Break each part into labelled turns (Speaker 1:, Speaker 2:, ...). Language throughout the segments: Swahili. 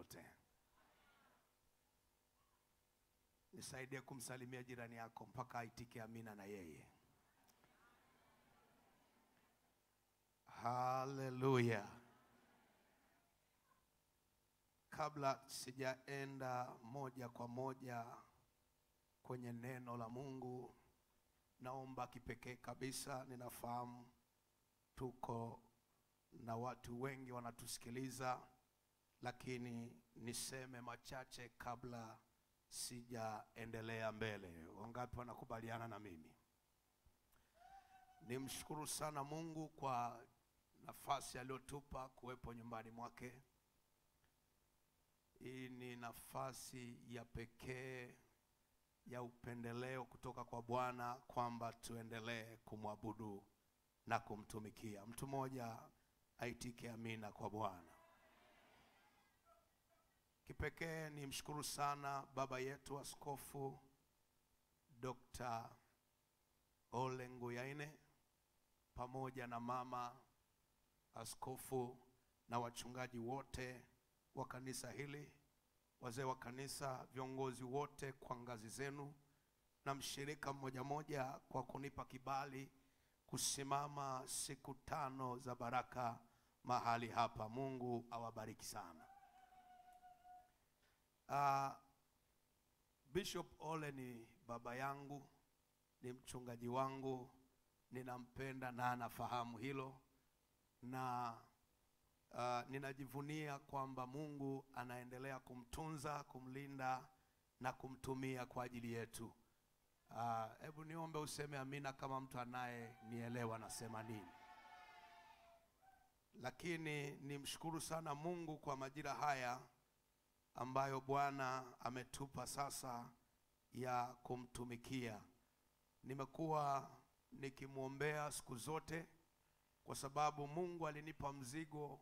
Speaker 1: yote. Nisaidie kumsalimia jirani yako mpaka aitike amina na yeye. Haleluya. Kabla sijaenda moja kwa moja kwenye neno la Mungu, naomba kipekee kabisa, ninafahamu tuko na watu wengi wanatusikiliza, lakini niseme machache kabla sijaendelea mbele. Wangapi wanakubaliana na mimi? Nimshukuru sana Mungu kwa nafasi aliyotupa kuwepo nyumbani mwake. Hii ni nafasi ya pekee ya upendeleo kutoka kwa Bwana kwamba tuendelee kumwabudu na kumtumikia. Mtu mmoja aitike amina kwa Bwana. Kipekee nimshukuru sana baba yetu Askofu Dr. Ole Nguyaine pamoja na mama askofu na wachungaji wote wa kanisa hili, wazee wa kanisa, viongozi wote kwa ngazi zenu, na mshirika mmoja mmoja kwa kunipa kibali kusimama siku 5 za baraka mahali hapa. Mungu awabariki sana. Bishop Ole ni baba yangu, ni mchungaji wangu, ninampenda na anafahamu hilo, na ninajivunia kwamba Mungu anaendelea kumtunza, kumlinda na kumtumia kwa ajili yetu. Hebu niombe useme amina kama mtu anaye nielewa nasema nini. Lakini nimshukuru sana Mungu kwa majira haya ambayo Bwana ametupa sasa ya kumtumikia. Nimekuwa nikimuombea siku zote kwa sababu Mungu alinipa mzigo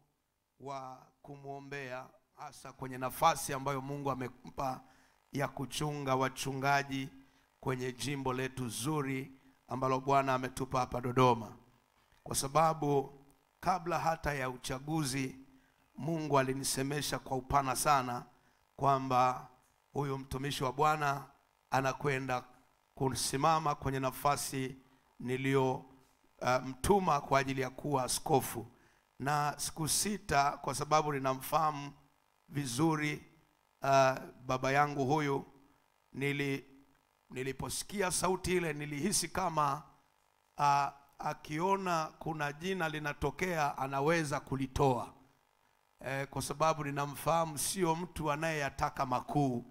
Speaker 1: wa kumuombea, hasa kwenye nafasi ambayo Mungu amempa ya kuchunga wachungaji kwenye jimbo letu zuri ambalo Bwana ametupa hapa Dodoma. Kwa sababu kabla hata ya uchaguzi Mungu alinisemesha kwa upana sana kwamba huyu mtumishi wa Bwana anakwenda kusimama kwenye nafasi nilio mtuma kwa ajili ya kuwa askofu. Na siku 6, kwa sababu ninamfahamu vizuri baba yangu huyu, niliposikia sauti ile nilihisi kama akiona kuna jina linatokea anaweza kulitoa. Kwa sababu ninamfahamu sio mtu anayeyataka makuu,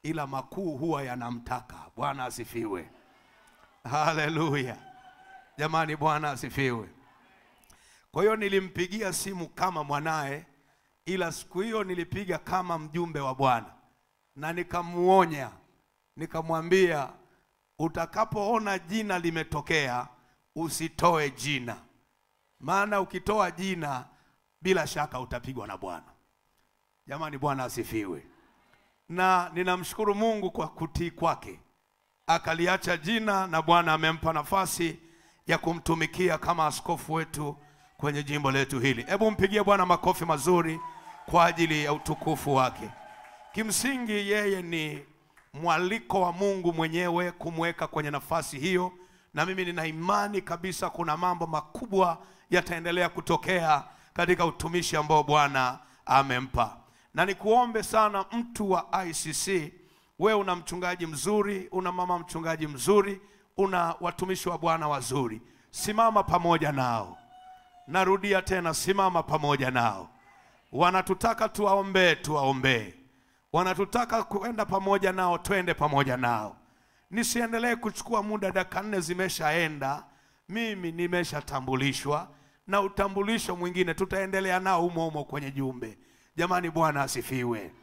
Speaker 1: ila makuu huwa yanamtaka. Bwana asifiwe. Haleluya. Jamani, Bwana asifiwe. Kwa hiyo nilimpigia simu kama mwanae, ila siku hiyo nilipiga kama mjumbe wa Bwana, na nikamuonya, nikamwambia utakapoona jina limetokea usitoe jina, maana ukitoa jina bila shaka utapigwa na Bwana. Jamani, Bwana asifiwe. Na ninamshukuru Mungu kwa kutii kwake, akaliacha jina na Bwana amempa nafasi ya kumtumikia kama askofu wetu kwenye jimbo letu hili. Hebu mpigie Bwana makofi mazuri kwa ajili ya utukufu wake. Kimsingi yeye ni mwaliko wa Mungu mwenyewe kumweka kwenye nafasi hiyo, na mimi nina imani kabisa kuna mambo makubwa yataendelea kutokea katika utumishi ambao Bwana amempa. Na nikuombe sana mtu wa ICC, wewe una mchungaji mzuri, una mama mchungaji mzuri, una watumishi wa Bwana wazuri, simama pamoja nao. Narudia tena, simama pamoja nao. Wanatutaka tuwaombee, tuwaombee. Wanatutaka kuenda pamoja nao, twende pamoja nao. Nisiendelee kuchukua muda, dakika 4 zimeshaenda. Mimi nimeshatambulishwa, na utambulisho mwingine tutaendelea nao umo kwenye jumbe. Jamani, Bwana asifiwe.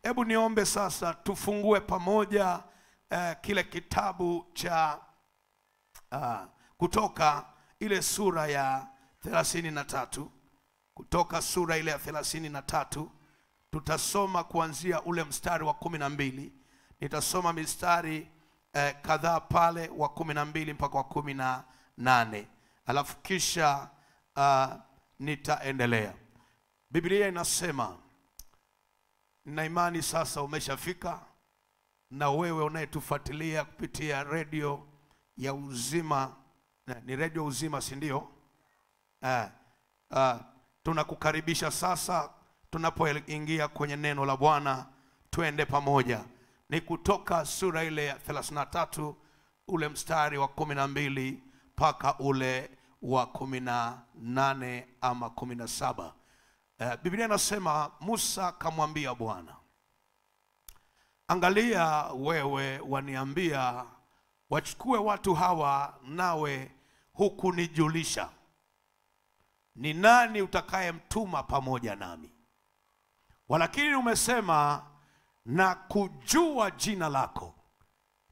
Speaker 1: Hebu niombe sasa tufungue pamoja kile kitabu cha Kutoka, ile sura ya 33. Kutoka sura ile ya 33 tutasoma kuanzia ule mstari wa 12. Nitasoma mistari kadhaa pale wa 12 mpaka wa 18, alafu kisha nitaendelea. Biblia inasema, Na imani sasa umeshafika, na wewe unayetufuatilia kupitia radio ya Uzima, ni radio Uzima, si ndio? Tunakukaribisha sasa tunapoingia kwenye neno la Bwana. Twende pamoja. Ni Kutoka sura ile ya 33 ule mstari wa 12 mpaka ule wa 18 ama 17. Biblia inasema, Musa kamwambia Bwana, angalia, wewe waniambia wachukue watu hawa, nawe hukunijulisha ni nani utakayemtuma pamoja nami. Walakini umesema na kujua jina lako,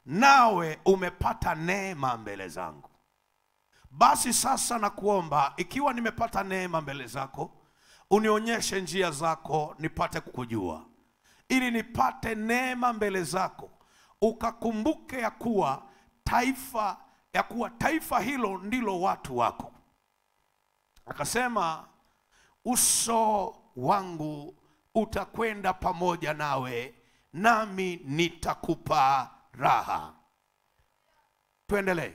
Speaker 1: nawe umepata neema mbele zangu. Basi sasa nakuomba, ikiwa nimepata neema mbele zako, unionyeshe njia zako nipate kukujua, ili nipate neema mbele zako, ukakumbuke ya kuwa taifa hilo ndilo watu wako. Akasema, uso wangu utakwenda pamoja nawe, nami nitakupa raha. Tuendelee.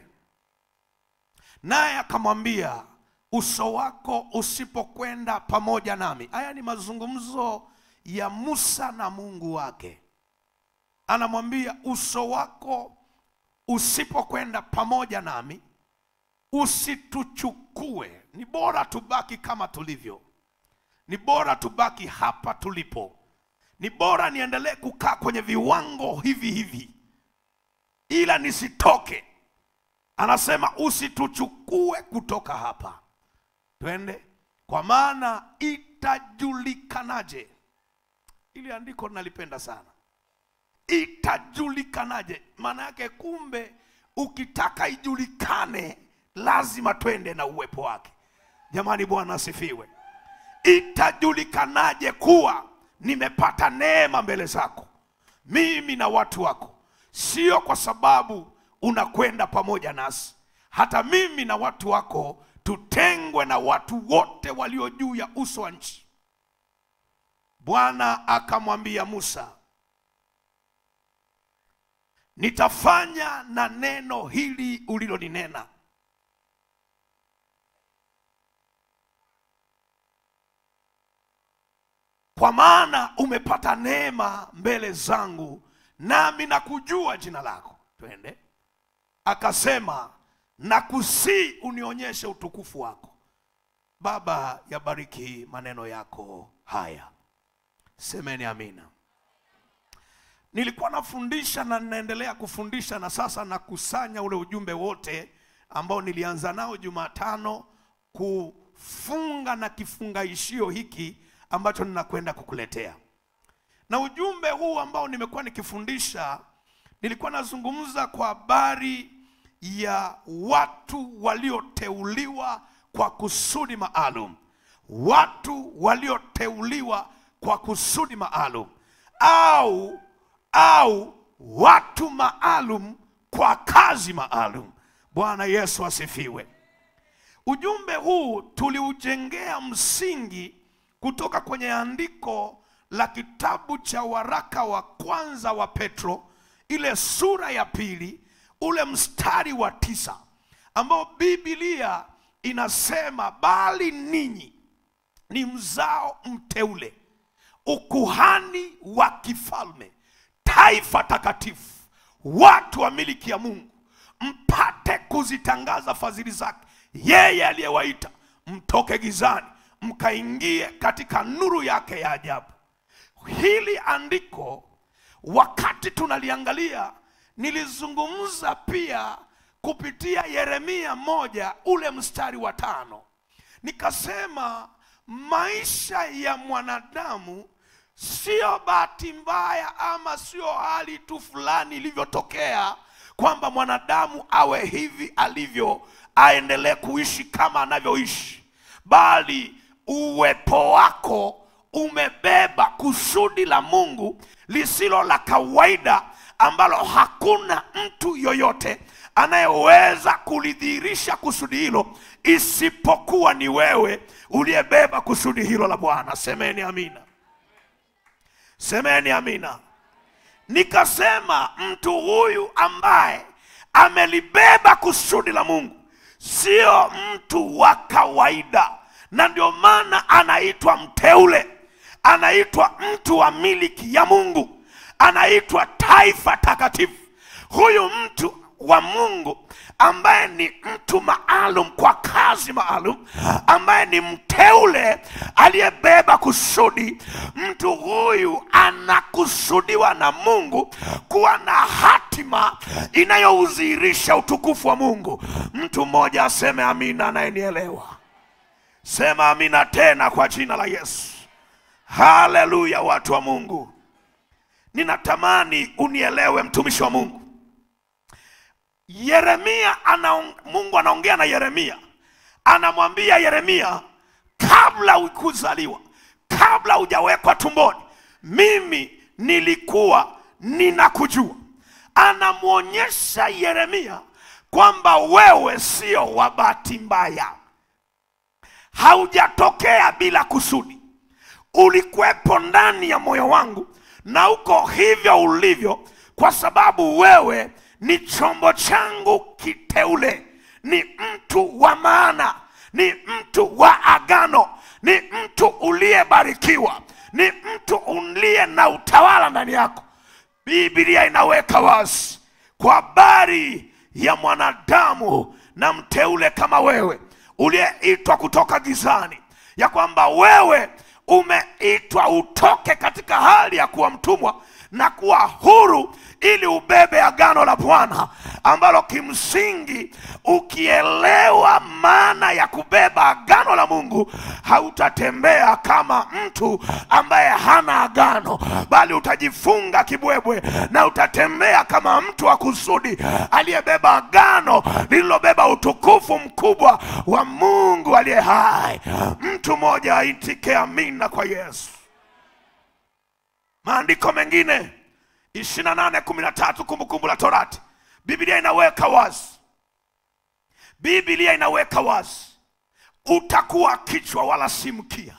Speaker 1: Naye akamwambia, uso wako usipokwenda pamoja nami. Haya ni mazungumzo ya Musa na Mungu wake. Anamwambia, uso wako usipokwenda pamoja nami, usituchukue. Ni bora tubaki kama tulivyo. Ni bora tubaki hapa tulipo. Ni bora niendelee kukaa kwenye viwango hivi ila nisitoke. Anasema usituchukue kutoka hapa. Twende. Kwa maana itajulikanaje. Ili andiko nalipenda sana. Itajulikanaje. Maana yake kumbe ukitaka ijulikane lazima twende na uwepo wake. Jamani, Bwana asifiwe. Itajulikanaje kuwa nimepata neema mbele zako, mimi na watu wako? Sio kwa sababu unakwenda pamoja nasi. Hata mimi na watu wako tutengwe na watu wote walio juu ya uso wa nchi. Bwana akamwambia Musa, nitafanya na neno hili uliloninena, kwa maana umepata neema mbele zangu, nami nakujua jina lako. Twende. Akasema, nakusii unionyeshe utukufu wako. Baba, yabariki maneno yako haya. Semeni amina. Nilikuwa nafundisha na ninaendelea kufundisha, na sasa nakusanya ule ujumbe wote ambao nilianza nao Jumatano, kufunga na kifungaishio hiki ambacho ninakwenda kukuletea. Na ujumbe huu ambao nimekuwa nikifundisha, nilikuwa nazungumza kwa habari ya watu walioteuliwa kwa kusudi maalum. Watu walioteuliwa kwa kusudi maalum, au watu maalum kwa kazi maalum. Bwana Yesu asifiwe. Ujumbe huu tuliujengea msingi kutoka kwenye andiko la kitabu cha waraka wa kwanza wa Petro, ile sura ya 2, ule mstari wa 9, ambao Biblia inasema, bali ninyi ni mzao mteule, ukuhani wa kifalme, taifa takatifu, watu wa miliki ya Mungu, mpate kuzitangaza fadhili zake yeye aliyewaita mtoke gizani mkaingie katika nuru yake ya ajabu. Hili andiko wakati tunaliangalia, nilizungumza pia kupitia Yeremia 1 ule mstari wa 5. Nikasema maisha ya mwanadamu sio bahati mbaya ama sio hali tu fulani ilivyotokea kwamba mwanadamu awe hivi alivyo, aendelee kuishi kama anavyoishi, bali uwepo wako umebeba kusudi la Mungu lisilo la kawaida, ambalo hakuna mtu yoyote anayeweza kulidhihirisha kusudi hilo isipokuwa ni wewe uliyebeba kusudi hilo la Bwana. Semeni amina. Semeni amina. Nikasema mtu huyu ambaye amelibeba kusudi la Mungu sio mtu wa kawaida, na ndio maana anaitwa mteule, anaitwa mtu wa miliki ya Mungu, anaitwa taifa takatifu. Huyu mtu wa Mungu ambaye ni mtu maalum kwa kazi maalum, ambaye ni mteule aliyebeba kusudi, mtu huyu anakusudiwa na Mungu kuwa na hatima inayoudhihirisha utukufu wa Mungu. Mtu mmoja aseme amina anayenielewa. Sema amina tena kwa jina la Yesu. Haleluya watu wa Mungu. Ninatamani unielewe mtumishi wa Mungu. Yeremia Mungu anaongea na Yeremia. Anamwambia Yeremia, kabla ukuzaliwa, kabla hujawekwa tumboni, mimi nilikuwa ninakujua. Anamuonyesha Yeremia kwamba wewe sio wa bahati mbaya. Haujatokea bila kusudi. Ulikuwepo ndani ya moyo wangu na uko hivyo ulivyo kwa sababu wewe ni chombo changu kiteule, ni mtu wa maana, ni mtu wa agano, ni mtu uliyebarikiwa, ni mtu uliye na utawala ndani yako. Biblia inaweka wazi kwa habari ya mwanadamu na mteule kama wewe uliyeitwa kutoka gizani, ya kwamba wewe umeitwa utoke katika hali ya kuwa mtumwa na kuwa huru ili ubebe agano la Bwana, ambalo kimsingi ukielewa maana ya kubeba agano la Mungu, hautatembea kama mtu ambaye hana agano, bali utajifunga kibwebwe na utatembea kama mtu wa kusudi aliyebeba agano lililobeba utukufu mkubwa wa Mungu aliye hai. Mtu mmoja aitike amina kwa Yesu. Maandiko mengine 28:13 Kumbukumbu la Torati, Biblia inaweka wazi. Biblia inaweka wazi, utakuwa kichwa wala si mkia.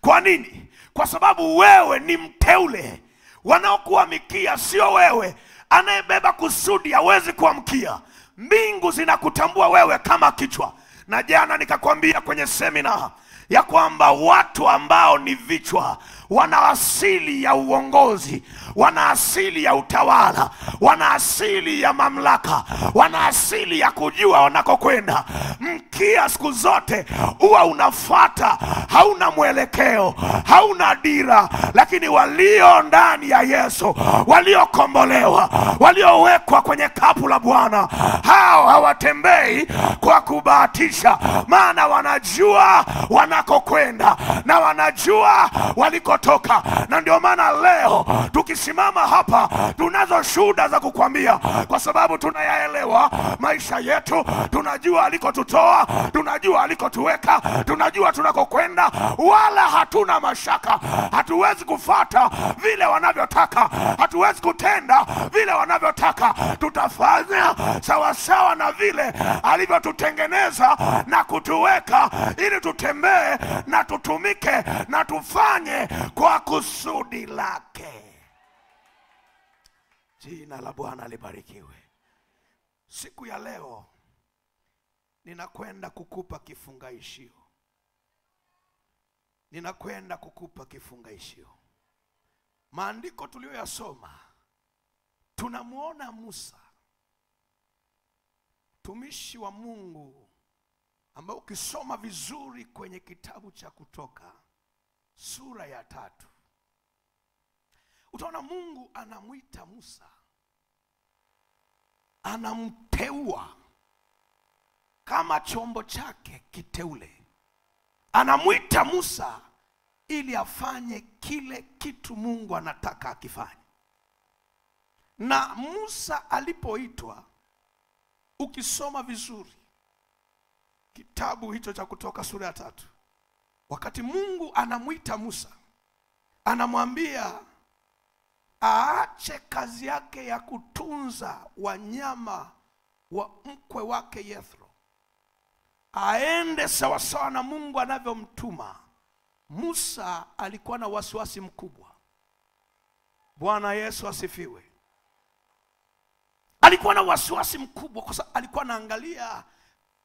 Speaker 1: Kwa nini? Kwa sababu wewe ni mteule. Wanaokuwa mikia sio wewe. Anayebeba kusudi hawezi kuwa mkia. Mbingu zinakutambua wewe kama kichwa. Na jana nikakwambia kwenye semina ya kwamba watu ambao ni vichwa wana asili ya uongozi, wana asili ya utawala, wana asili ya mamlaka, wana asili ya kujua wanakokwenda. Mkia siku zote huwa unafuata, hauna mwelekeo, hauna dira. Lakini walio ndani ya Yesu, waliokombolewa, waliowekwa kwenye kapu la Bwana, hao hawatembei kwa kubahatisha, maana wanajua wanakokwenda na wanajua walikotoka. Na ndio maana leo tukisimama hapa tunazo shuhuda za kukwambia, kwa sababu tunayaelewa maisha yetu, tunajua alikotutoa, tunajua alikotuweka, tunajua tunakokwenda, wala hatuna mashaka. Hatuwezi kufuata vile wanavyotaka, hatuwezi kutenda vile wanavyotaka. Tutafanya sawa sawa na vile alivyotutengeneza na kutuweka, ili tutembee na tutumike na tufanye kwa kusudi lake. Jina la Bwana libarikiwe. Siku ya leo ninakwenda kukupa kifungaishio. Ninakwenda kukupa kifungaishio. Maandiko tuliyoyasoma, tunamuona Musa, mtumishi wa Mungu, ambaye ukisoma vizuri kwenye kitabu cha Kutoka sura ya 3, utaona Mungu anamwita Musa, anamteua kama chombo chake kiteule. Anamwita Musa ili afanye kile kitu Mungu anataka akifanye. Na Musa alipoitwa, ukisoma vizuri kitabu hicho cha Kutoka sura ya 3, wakati Mungu anamwita Musa, anamwambia aache kazi yake ya kutunza wanyama wa mkwe wake Yethro, aende sawasawa na Mungu anavyomtuma. Musa alikuwa na wasiwasi mkubwa. Bwana Yesu asifiwe. Alikuwa na wasiwasi mkubwa kwa sababu alikuwa anaangalia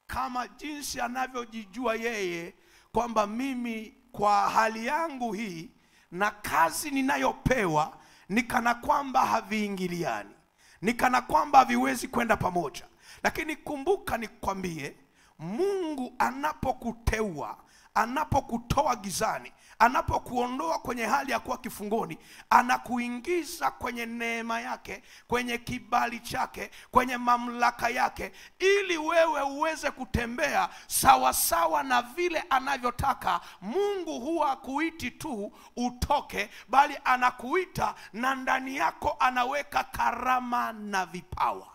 Speaker 1: kama jinsi anavyojijua yeye kwamba mimi kwa hali yangu hii na kazi ninayopewa ni kana kwamba haviingiliani, ni kana kwamba haviwezi kwenda pamoja. Lakini kumbuka nikwambie, Mungu anapokuteua, anapokutoa gizani, anapokuondoa kwenye hali ya kuwa kifungoni, anakuingiza kwenye neema yake, kwenye kibali chake, kwenye mamlaka yake, ili wewe uweze kutembea sawa sawa na vile anavyotaka. Mungu huwa hakuiti tu utoke, bali anakuita na ndani yako anaweka karama na vipawa.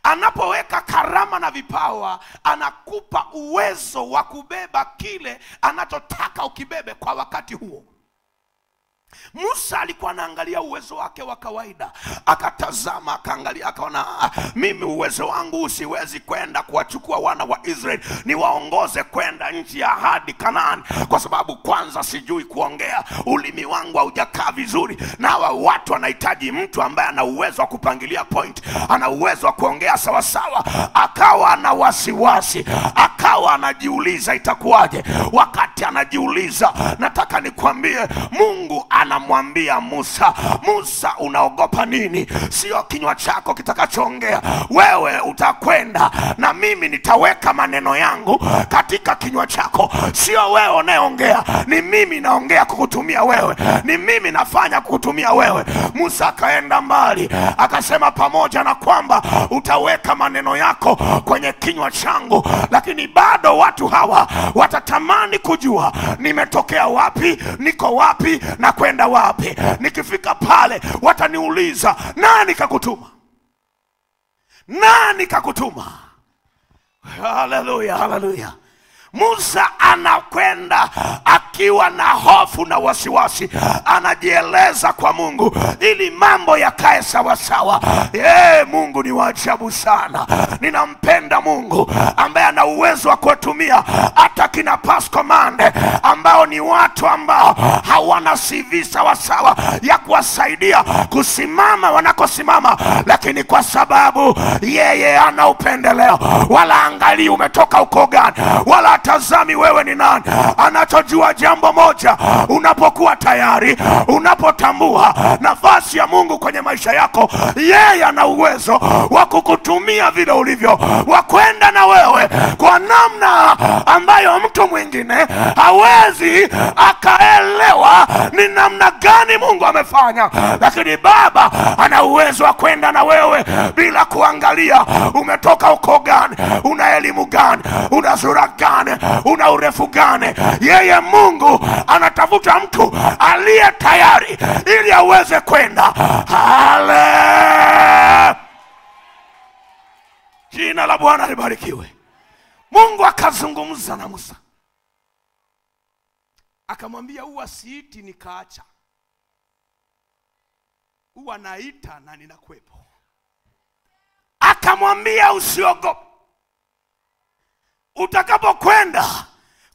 Speaker 1: Anapoweka karama na vipawa, anakupa uwezo wa kubeba kile anachotaka ukibebe kwa wakati huo. Musa alikuwa anaangalia uwezo wake wa kawaida, akatazama, akaangalia, akaona mimi uwezo wangu usiwezi kwenda kuwachukua wana wa Israeli niwaongoze kwenda nchi ya ahadi Kanaani, kwa sababu kwanza sijui kuongea, ulimi wangu haujakaa vizuri, na hawa watu wanahitaji mtu ambaye ana uwezo wa kupangilia point, ana uwezo wa kuongea sawa sawa. Akawa na wasiwasi, akawa anajiuliza itakuwaje. Wakati anajiuliza, nataka nikwambie, Mungu anamwambia Musa, Musa unaogopa nini? Sio kinywa chako kitakachoongea, wewe utakwenda na mimi nitaweka maneno yangu katika kinywa chako. Sio wewe unayeongea, ni mimi naongea kukutumia wewe, ni mimi nafanya kukutumia wewe. Musa akaenda mbali, akasema pamoja na kwamba utaweka maneno yako kwenye kinywa changu, lakini bado watu hawa watatamani kujua nimetokea wapi, niko wapi na kwenda wapi. Nikifika pale wataniuliza, nani kakutuma? Nani kakutuma? Haleluya, haleluya. Musa anakwenda akiwa na hofu na wasiwasi, anajieleza kwa Mungu ili mambo yakae sawa sawa. Mungu ni wa ajabu sana. Ninampenda Mungu ambaye ana uwezo wa kutumia hata kina Pastor Mande ambao ni watu ambao hawana CV sawa sawa ya kuwasaidia kusimama wanakosimama, lakini kwa sababu yeye ana upendeleo, wala angalii umetoka uko gani, wala tazami wewe ni nani. Anachojua jambo moja, unapokuwa tayari, unapotambua nafasi ya Mungu kwenye maisha yako, yeye ana uwezo wa kukutumia vile ulivyo, wa kwenda na wewe kwa namna ambayo mtu mwingine hawezi akaelewa ni namna gani Mungu amefanya. Lakini Baba ana uwezo wa kwenda na wewe bila kuangalia umetoka uko gani, una elimu gani, una sura gani, una urefu gani. Yeye Mungu anatafuta mtu aliye tayari ili aweze kwenda. Hale! Jina la Bwana libarikiwe. Mungu akazungumza na Musa, akamwambia, huwa siiti nikaacha, huwa naita na ninakuwepo. Akamwambia, usiogope. Utakapokwenda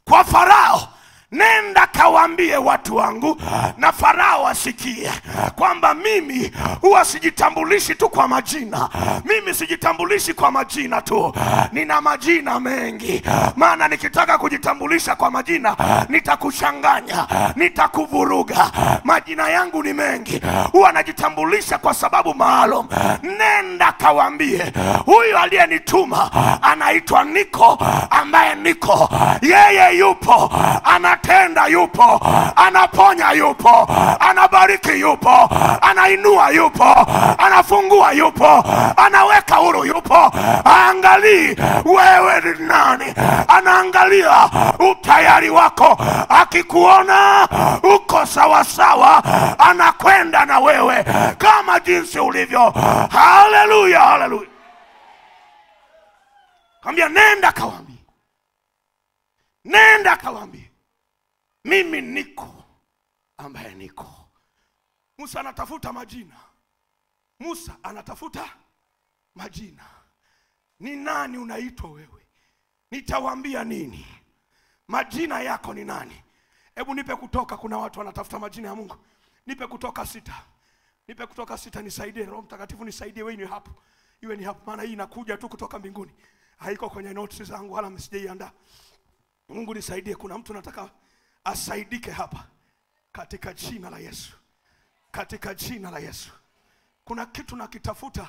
Speaker 1: kwa Farao, nenda kawaambie watu wangu na Farao asikie kwamba mimi huwa sijitambulishi tu kwa majina. Mimi sijitambulishi kwa majina tu, nina majina mengi. Maana nikitaka kujitambulisha kwa majina nitakuchanganya, nitakuvuruga. Majina yangu ni mengi, huwa najitambulisha kwa sababu maalum. Nenda kawaambie huyu aliyenituma anaitwa Niko, ambaye Niko yeye yupo, anatenda yupo, anaponya yupo, anabariki yupo, anainua yupo, anafungua yupo, anaweka huru yupo. Angalia wewe ni nani, anaangalia utayari wako. Akikuona uko sawa sawa, anakwenda na wewe kama jinsi ulivyo. Haleluya, haleluya. Kambia, nenda kawaambie, nenda kawaambie mimi Niko ambaye Niko. Musa anatafuta majina. Musa anatafuta majina. Ni nani unaitwa wewe? Nitawaambia nini? Majina yako ni nani? Hebu nipe Kutoka. Kuna watu wanatafuta majina ya Mungu.
Speaker 2: Nipe Kutoka 6. Nipe Kutoka 6, nisaidie Roho Mtakatifu, nisaidie wewe, ni hapo. Iwe ni hapo, maana hii inakuja tu kutoka mbinguni. Haiko kwenye notes zangu wala msijaiandaa. Mungu nisaidie, kuna mtu nataka asaidike hapa katika jina la Yesu. Katika jina la Yesu. Kuna kitu nakitafuta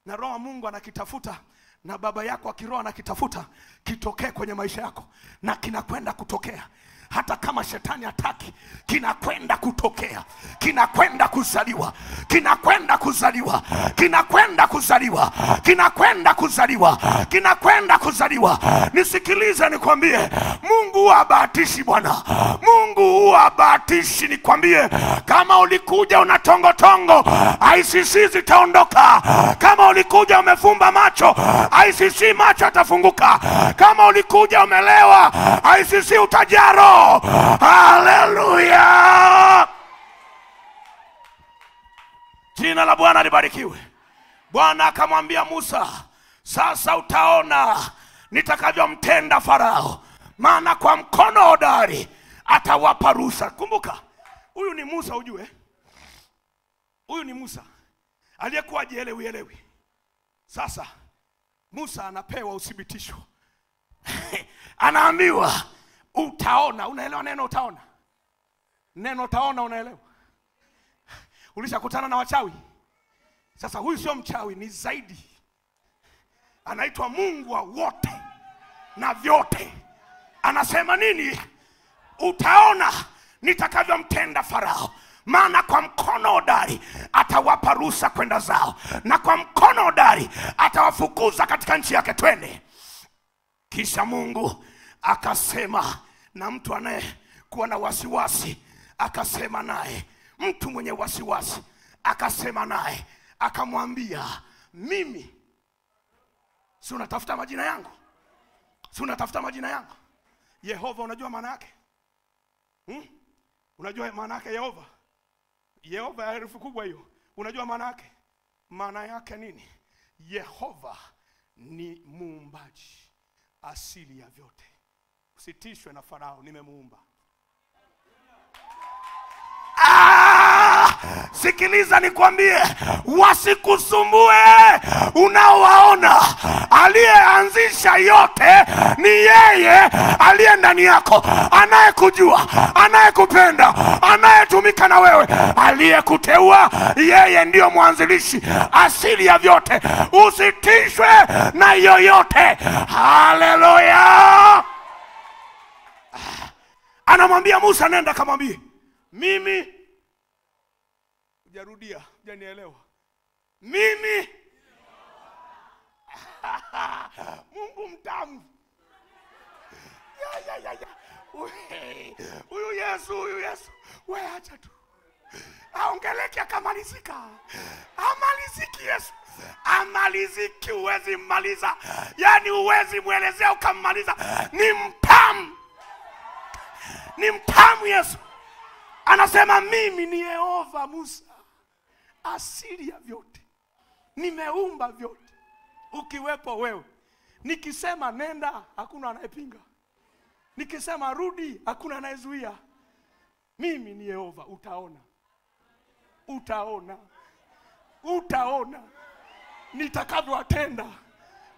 Speaker 2: na Roho wa Mungu anakitafuta na baba yako akiroho anakitafuta kitokee kwenye maisha yako, na kinakwenda kutokea. Hata kama shetani hataki, kinakwenda kutokea, kinakwenda kuzaliwa, kinakwenda kuzaliwa, kinakwenda kuzaliwa, kinakwenda kuzaliwa, kinakwenda kuzaliwa. Nisikilize nikwambie, Mungu habatishi bwana. Mungu habatishi nikwambie. Kama ulikuja unatongotongo, ICC zitaondoka. Kama ulikuja umefumba macho, ICC macho atafunguka. Kama ulikuja umelewa, ICC utajaro. Haleluya! Jina la Bwana libarikiwe. Bwana akamwambia Musa, sasa utaona nitakavyomtenda Farao, maana kwa mkono hodari atawapa ruhusa. Kumbuka, huyu ni Musa, ujue. Huyu ni Musa aliyekuwa jielewi. Sasa Musa anapewa uthibitisho. Anaambiwa utaona. Unaelewa neno utaona? Neno utaona unaelewa? Ulishakutana na wachawi? Sasa huyu sio mchawi, ni zaidi. Anaitwa Mungu wa wote na vyote. Anasema nini? Utaona nitakavyomtenda Farao, maana kwa mkono hodari atawapa ruhusa kwenda zao, na kwa mkono hodari atawafukuza katika nchi yake. Twende. Kisha Mungu akasema na mtu anayekuwa na wasiwasi, akasema naye. Mtu mwenye wasiwasi akasema naye, akamwambia, mimi si unatafuta majina yangu? Si unatafuta majina yangu? Yehova unajua maana yake? Unajua maana yake Yehova? Yehova ya herufi kubwa hiyo. Unajua maana yake? Maana yake nini? Yehova ni muumbaji, asili ya vyote. Usitishwe na Farao, nimemuumba. Sikiliza nikwambie, wasikusumbue unaowaona. Aliyeanzisha yote ni yeye aliye ndani yako, anayekujua, anayekupenda, anayetumika na wewe, aliyekuteua. Yeye ndiyo mwanzilishi, asili ya vyote. Usitishwe na yoyote. Haleluya! Anamwambia Musa, nenda kamwambie, mimi, hujarudia, hujanielewa, mimi Mungu mtamu. Huyu Yesu, wewe acha tu aongeleke akamalizika. Amaliziki Yesu, amaliziki, uwezi mmaliza. Yani uwezi muelezea ukammaliza. Ni mtamu, ni mtamu Yesu. Anasema mimi ni Yehova Musa, asili ya vyote, nimeumba vyote, ukiwepo wewe. Nikisema nenda, hakuna anayepinga. Nikisema rudi, hakuna anayezuia. Mimi ni Yehova. Utaona, utaona, utaona nitakavyowatenda.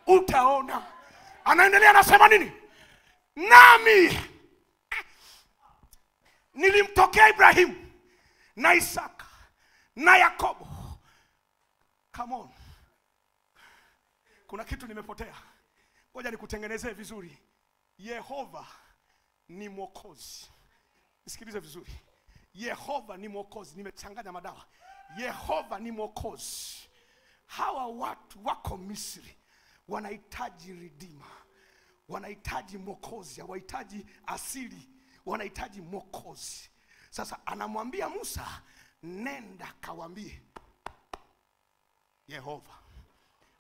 Speaker 2: Utaona. Anaendelea, anasema nini? Nami nilimtokea Ibrahimu na Isaka na Yakobo. Come on. Kuna kitu nimepotea. Ngoja nikutengenezee vizuri. Yehova ni mwokozi. Nisikilize vizuri. Yehova ni mwokozi. Nimechanganya madawa. Yehova ni mwokozi. Hawa watu wako Misri, wanahitaji redeemer. Wanahitaji mwokozi, hawahitaji asili, wanahitaji mwokozi. Sasa anamwambia Musa, nenda kawaambie Yehova,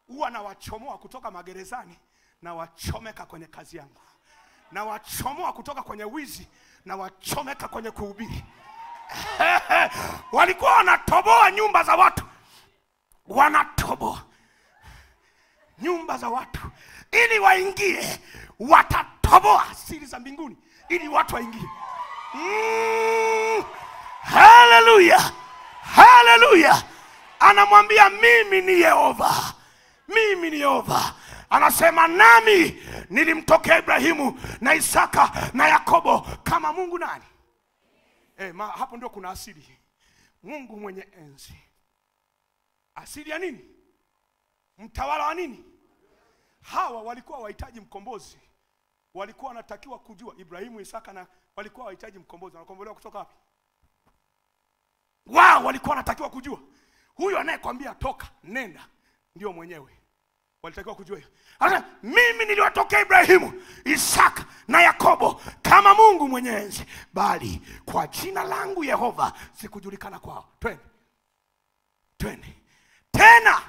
Speaker 2: huwa na wachomoa kutoka magerezani na wachomeka kwenye kazi yangu, na wachomoa kutoka kwenye wizi na wachomeka kwenye kuhubiri. Walikuwa wanatoboa nyumba za watu, wanatoboa nyumba za watu ili waingie. Watatoboa siri za mbinguni ili watu waingie. Haleluya! Haleluya. Anamwambia mimi ni Yehova. Mimi ni Yehova. Anasema nami nilimtokea Ibrahimu na Isaka na Yakobo kama Mungu nani? Hapo ndio kuna asili. Mungu mwenye enzi. Asili ya nini? Mtawala wa nini? Hawa walikuwa wahitaji mkombozi. Walikuwa wanatakiwa kujua Ibrahimu, Isaka na walikuwa wahitaji mkombozi. Wanakombolewa kutoka wapi? Wao walikuwa wanatakiwa kujua. Huyu anayekwambia toka, nenda, ndio mwenyewe. Walitakiwa kujua hiyo. Sasa mimi niliwatokea Ibrahimu, Isaka na Yakobo kama Mungu mwenye enzi, bali kwa jina langu Yehova sikujulikana kwao. Twende. Tena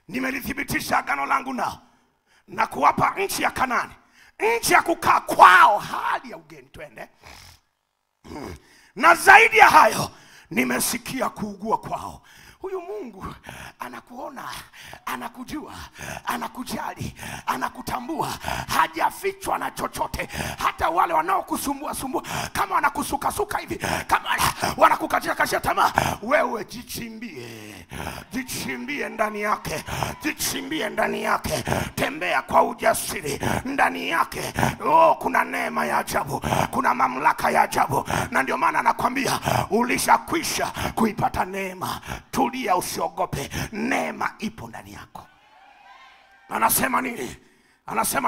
Speaker 2: nimelithibitisha agano langu nao na kuwapa nchi ya Kanaani, nchi ya kukaa kwao hali ya ugeni. Twende. Na zaidi ya hayo nimesikia kuugua kwao. Huyu Mungu anakuona, anakujua, anakujali, anakutambua. Hajafichwa na chochote. Hata wale wanaokusumbua kama wanakusukasuka hivi, kama wanakukatia tamaa, wewe jichimbie ndani yake. Jichimbie ndani yake. Tembea kwa ujasiri ndani yake. Kuna neema ya ajabu, kuna mamlaka ya ajabu. Na ndio maana anakuambia ulishakwisha kuipata neema. Tulia, usiogope, neema ipo ndani yako. Anasema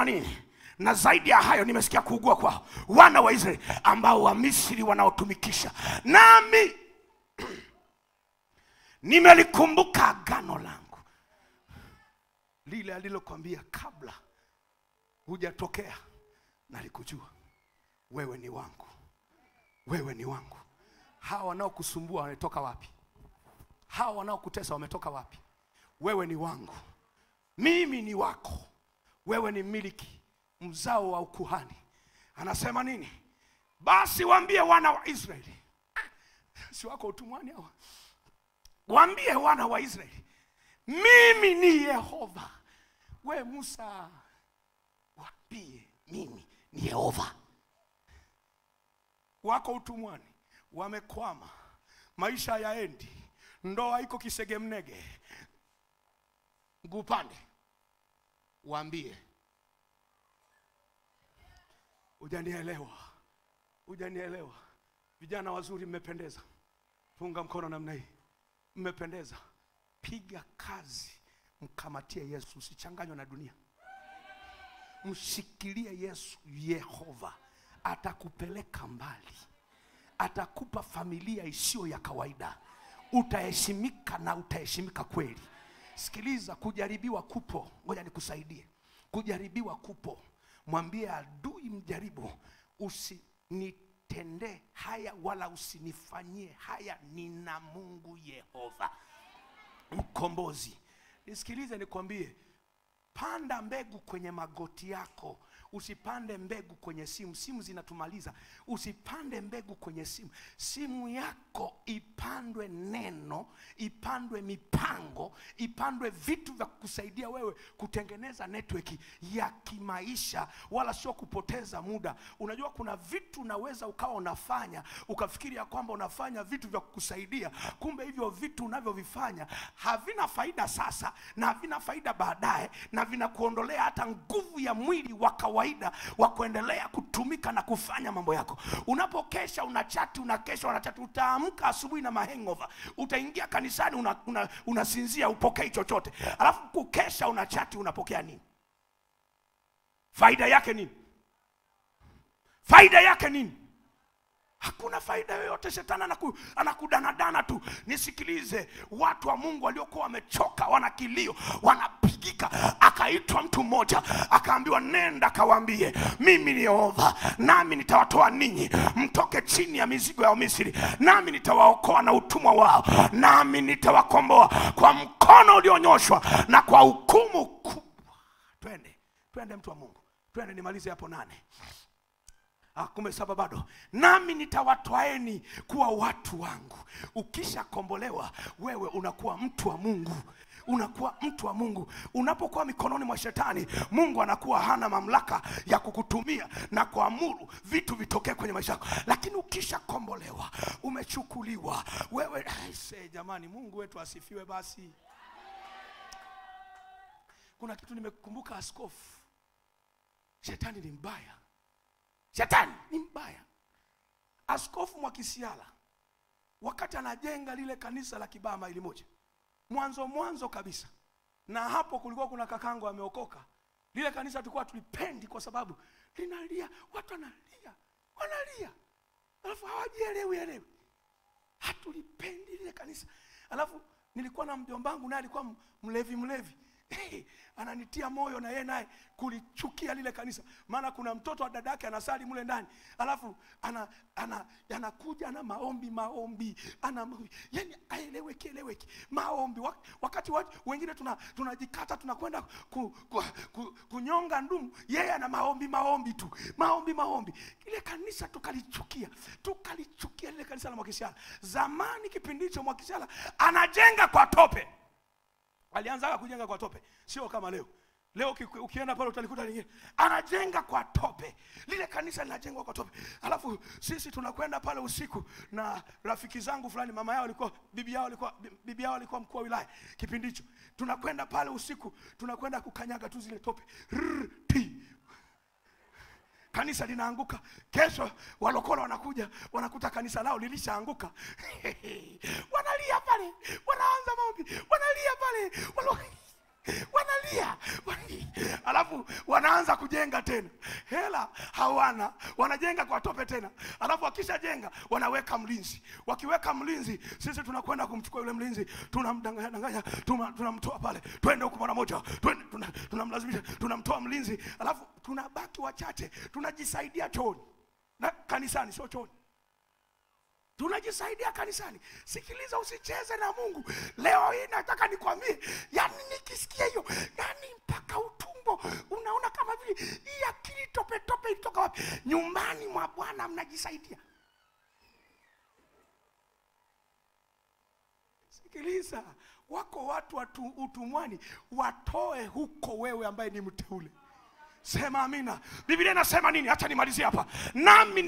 Speaker 2: nini? Na zaidi ya hayo nimesikia kuugua kwao wana wa Israeli ambao wa Misri wanaotumikisha, nami nimelikumbuka agano langu lile alilokuambia kabla hujatokea. Nalikujua wewe ni wangu, wewe ni wangu. Hawa wanaokusumbua wametoka wapi? Hawa wanaokutesa wametoka wapi? Wewe ni wangu, mimi ni wako, wewe ni miliki, mzao wa ukuhani. Anasema nini? Basi waambie wana wa Israeli, si wako utumwani hawa, waambie wana wa Israeli, mimi ni Yehova. We Musa, waambie mimi ni Yehova. Wako utumwani, wamekwama, maisha yaendi, ndoa iko kisegemnege, ngupande. Waambie, hujanielewa. Vijana wazuri mmependeza. Funga mkono namna hii. Mmependeza. Piga kazi, mkamatie Yesu, usichanganywe na dunia. Mshikilie Yesu. Yehova atakupeleka mbali. Atakupa familia isiyo ya kawaida. Utaheshimika na utaheshimika kweli. Sikiliza, kujaribiwa kupo. Ngoja nikusaidie. Kujaribiwa kupo. Mwambie adui mjaribu, usinitende haya wala usinifanyie haya, nina Mungu Yehova mkombozi. Nisikilize nikwambie, panda mbegu kwenye magoti yako. Usipande mbegu kwenye simu. Simu zinatumaliza. Usipande mbegu kwenye simu. Simu yako ipandwe neno, ipandwe mipango, ipandwe vitu vya kukusaidia wewe kutengeneza network ya kimaisha, wala sio kupoteza muda. Unajua kuna vitu unaweza ukawa unafanya ukafikiria kwamba unafanya vitu vya kukusaidia, kumbe hivyo vitu unavyovifanya havina faida sasa na havina faida baadaye, na vinakuondolea hata nguvu ya mwili wa kawaida wa kuendelea kutumika na kufanya mambo yako. Unapokesha unachati, utaamka asubuhi na hangover. Utaingia kanisani unasinzia, upokei chochote. Alafu kukesha unachati, unapokea nini? Faida yake nini? Faida yake nini? Hakuna faida yoyote. Shetani anakudanadana tu. Nisikilize, watu wa Mungu waliokuwa wamechoka, wana kilio, wanapigika. Akaitwa mtu mmoja, akaambiwa nenda kawaambie, mimi ni Yehova, nami nitawatoa ninyi mtoke chini ya mizigo ya Misri, nami nitawaokoa na utumwa wao, nami nitawakomboa kwa mkono ulionyoshwa na kwa hukumu kubwa. Twende mtu wa Mungu. Twende nimalize hapo 8. Kumbe 7 bado. Nami nitawatwaeni kuwa watu wangu. Ukisha kombolewa wewe unakuwa mtu wa Mungu. unakuwa mtu wa Mungu. Unapokuwa mikononi mwa shetani, Mungu anakuwa hana mamlaka ya kukutumia na kuamuru vitu vitokee kwenye maisha yako. Lakini ukisha kombolewa, umechukuliwa wewe, jamani, Mungu wetu asifiwe. Basi kuna kitu nimekumbuka, askofu, shetani ni mbaya. Shetani ni mbaya. Askofu Mwakisiala wakati anajenga lile kanisa la Kibaha Maili Moja, mwanzo kabisa, na hapo kulikuwa kuna kakangu ameokoka. Lile kanisa tulikuwa tulipendi kwa sababu linalia, watu wanalia, alafu hawajielewi. Hatulipendi lile kanisa. Alafu nilikuwa na mjomba wangu naye alikuwa mlevi. Ananitia moyo na yeye naye kulichukia lile kanisa. Maana kuna mtoto wa dada yake anasali mule ndani. Alafu anakuja na maombi. Yani aeleweki. Maombi. Wakati wengine tunajikata tunakwenda kunyonga ndumu, yeye ana maombi tu. Maombi. Ile kanisa tukalichukia lile kanisa la Mwakisiala. Zamani kipindi hicho Mwakisiala anajenga kwa tope. Alianza kujenga kwa tope, sio kama leo. Leo ukienda pale utalikuta lingine anajenga kwa tope. Lile kanisa linajengwa kwa tope. Alafu sisi tunakwenda pale usiku na rafiki zangu fulani, bibi yao alikuwa mkuu wa wilaya kipindi hicho. Tunakwenda pale usiku, tunakwenda kukanyaga tu zile tope. Kanisa linaanguka. Kesho walokole wanakuja, wanakuta kanisa lao lilishaanguka. Wanalia pale, wanaanza maombi, wanalia pale, wanalia. Alafu wanaanza kujenga tena. Hela hawana, wanajenga kwa tope tena. Alafu wakishajenga wanaweka mlinzi. Wakiweka mlinzi, sisi tunakwenda kumchukua yule mlinzi, tunamdanganya, tunamtoa pale. Twende huko mara moja. Tunamlazimisha, tunamtoa mlinzi. Alafu tunabaki wachache, tunajisaidia chooni. Na kanisani sio chooni. Tunajisaidia kanisani. Sikiliza, usicheze na Mungu. Leo hii nataka nikwambie, yani nikisikia hiyo, yani mpaka utumbo unaona kama vile hii akili tope ilitoka wapi? Nyumbani mwa Bwana mnajisaidia. Sikiliza, wako watu utumwani, watoe huko wewe ambaye ni mteule. Sema amina. Biblia inasema nini? Acha nimalizie hapa. Nami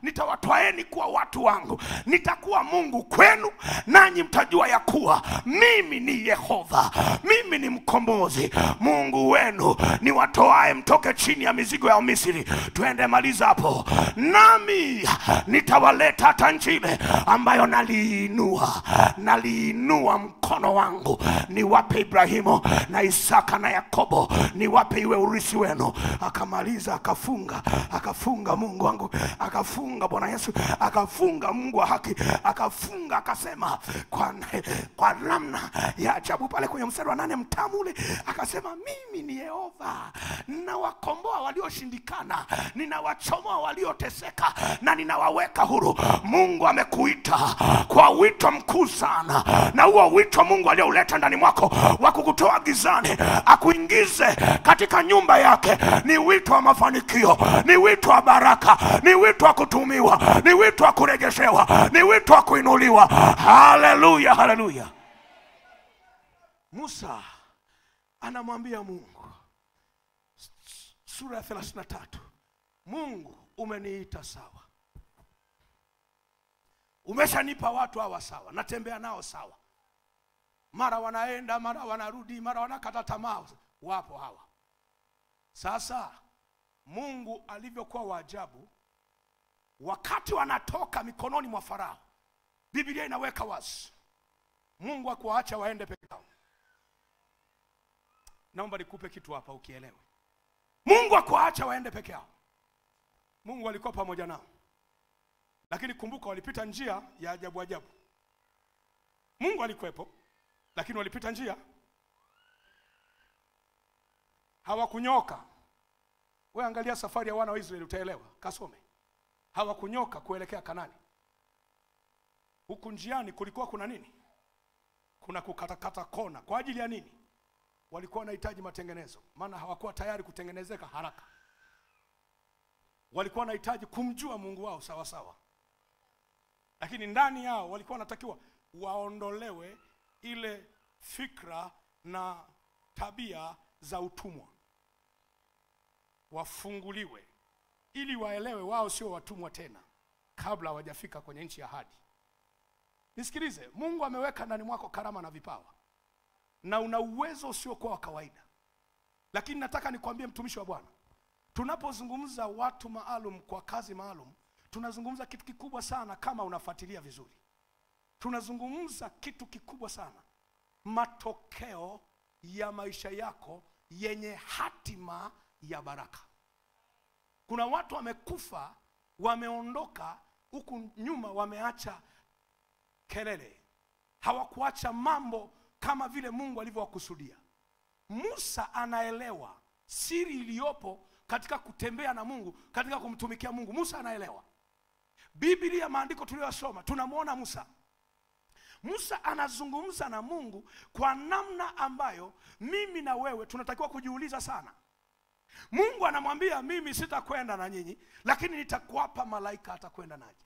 Speaker 2: nitawatoeni kuwa watu wangu, nitakuwa Mungu kwenu, nanyi mtajua ya kuwa mimi ni Yehova. Mimi ni mkombozi, Mungu wenu, niwatoae mtoke chini ya mizigo ya Misri. Twende, maliza hapo. Nami nitawaleta hata nchi ile ambayo naliinua mkono wangu, niwape Ibrahimu na Isaka na Yakobo, niwape iwe urithi wenu. Akamaliza, akafunga Mungu wangu, akafunga Bwana Yesu, akafunga Mungu wa haki, akafunga, akasema kwa namna ya ajabu pale kwenye mstari wa 8 mtamu ule, akasema mimi ni Yehova, ninawakomboa walioshindikana, ninawachomoa walioteseka, na ninawaweka huru. Mungu amekuita kwa wito mkuu sana, na huo wito Mungu aliyouleta ndani mwako wa kukutoa gizani akuingize katika nyumba yake ni wito wa mafanikio, ni wito wa baraka, ni wito wa kutumiwa, ni wito wa kurejeshewa, ni wito wa kuinuliwa. Haleluya, haleluya. Musa anamwambia Mungu, sura ya 33, Mungu umeniita sawa, umeshanipa watu hawa sawa, natembea nao sawa, mara wanaenda, mara wanarudi, mara wanakata tamaa. Wapo hawa. Sasa Mungu alivyokuwa waajabu, wakati wanatoka mikononi mwa Farao, Biblia inaweka wazi, Mungu hakuwaacha waende peke yao. Naomba nikupe kitu hapa ukielewe. Mungu hakuwaacha waende peke yao. Mungu alikuwa pamoja nao. Lakini kumbuka, walipita njia ya ajabu. Mungu alikuwepo, lakini walipita njia, hawakunyoka. Wewe angalia safari ya wana wa Israeli utaelewa, kasome. Hawakunyoka kuelekea Kanani. Huku njiani kulikuwa kuna nini? Kuna kukatakata kona. Kwa ajili ya nini? Walikuwa wanahitaji matengenezo, maana hawakuwa tayari kutengenezeka haraka. Walikuwa wanahitaji kumjua Mungu wao sawa sawa. Lakini ndani yao walikuwa wanatakiwa waondolewe ile fikra na tabia za utumwa, wafunguliwe ili waelewe wao sio watumwa tena kabla hawajafika kwenye nchi ya ahadi. Nisikilize, Mungu ameweka ndani mwako karama na vipawa, na una uwezo usio kwa kawaida. Lakini nataka nikwambie mtumishi wa Bwana, tunapozungumza watu maalum kwa kazi maalum, tunazungumza kitu kikubwa sana. Kama unafuatilia vizuri, tunazungumza kitu kikubwa sana, matokeo ya maisha yako yenye hatima ya baraka. Kuna watu wamekufa, wameondoka huku nyuma, wameacha kelele, hawakuacha mambo kama vile Mungu alivyowakusudia. Musa anaelewa siri iliyopo katika kutembea na Mungu, katika kumtumikia Mungu. Musa anaelewa. Biblia, maandiko tuliyosoma, tunamwona Musa anazungumza na Mungu kwa namna ambayo mimi na wewe tunatakiwa kujiuliza sana. Mungu anamwambia, mimi sitakwenda na nyinyi, lakini nitakuapa malaika atakwenda nanyi.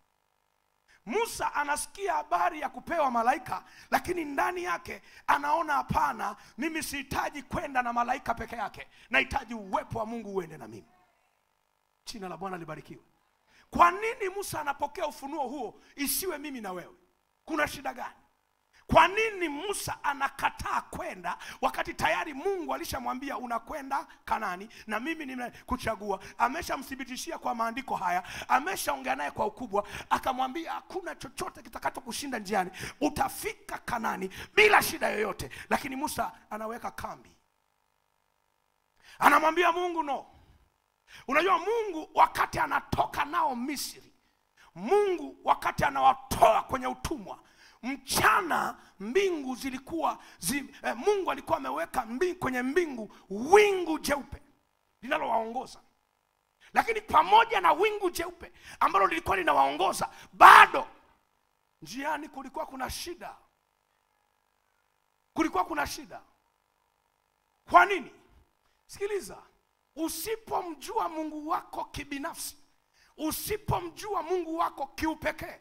Speaker 2: Musa anasikia habari ya kupewa malaika, lakini ndani yake anaona hapana, mimi sihitaji kwenda na malaika peke yake, nahitaji uwepo wa Mungu uende na mimi. Jina la Bwana libarikiwe. Kwa nini Musa anapokea ufunuo huo isiwe mimi na wewe? Kuna shida gani? Kwa nini Musa anakataa kwenda wakati tayari Mungu alishamwambia unakwenda Kanani na mimi nimekuchagua? Ameshamthibitishia kwa maandiko haya, ameshaongea naye kwa ukubwa, akamwambia hakuna chochote kitakachokushinda njiani, utafika Kanani bila shida yoyote. Lakini Musa anaweka kambi, anamwambia Mungu no. Unajua, Mungu wakati anatoka nao Misri, Mungu wakati anawatoa kwenye utumwa, mchana mbingu zilikuwa Mungu alikuwa ameweka kwenye mbingu wingu jeupe linalowaongoza. Lakini pamoja na wingu jeupe ambalo lilikuwa linawaongoza, bado njiani kulikuwa kuna shida. Kulikuwa kuna shida. Kwa nini? Sikiliza, usipomjua Mungu wako kibinafsi, usipomjua Mungu wako kiupekee,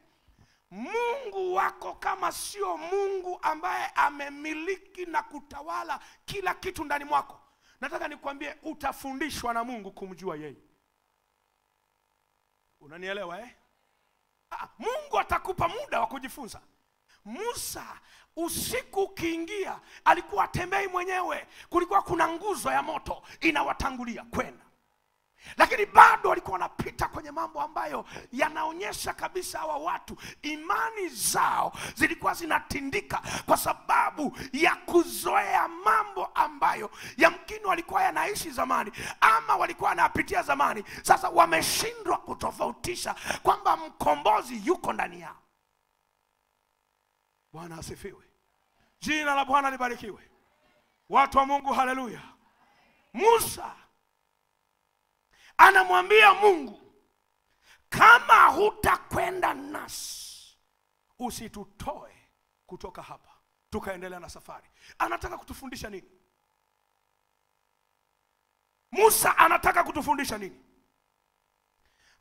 Speaker 2: Mungu wako kama sio Mungu ambaye amemiliki na kutawala kila kitu ndani mwako, nataka nikwambie utafundishwa na Mungu kumjua yeye. Unanielewa eh? Mungu atakupa muda wa kujifunza. Musa usiku ukiingia alikuwa atembei mwenyewe, kulikuwa kuna nguzo ya moto inawatangulia kwenda. Lakini bado walikuwa wanapita kwenye mambo ambayo yanaonyesha kabisa hawa watu imani zao zilikuwa zinatindika kwa sababu ya kuzoea mambo ambayo yamkini walikuwa yanaishi zamani ama walikuwa wanapitia zamani. Sasa wameshindwa kutofautisha kwamba mkombozi yuko ndani yao. Bwana asifiwe. Jina la Bwana libarikiwe. Watu wa Mungu, haleluya. Musa anamwambia Mungu, kama hutakwenda nasi, usitutoe kutoka hapa tukaendelea na safari. Anataka kutufundisha nini? Musa anataka kutufundisha nini?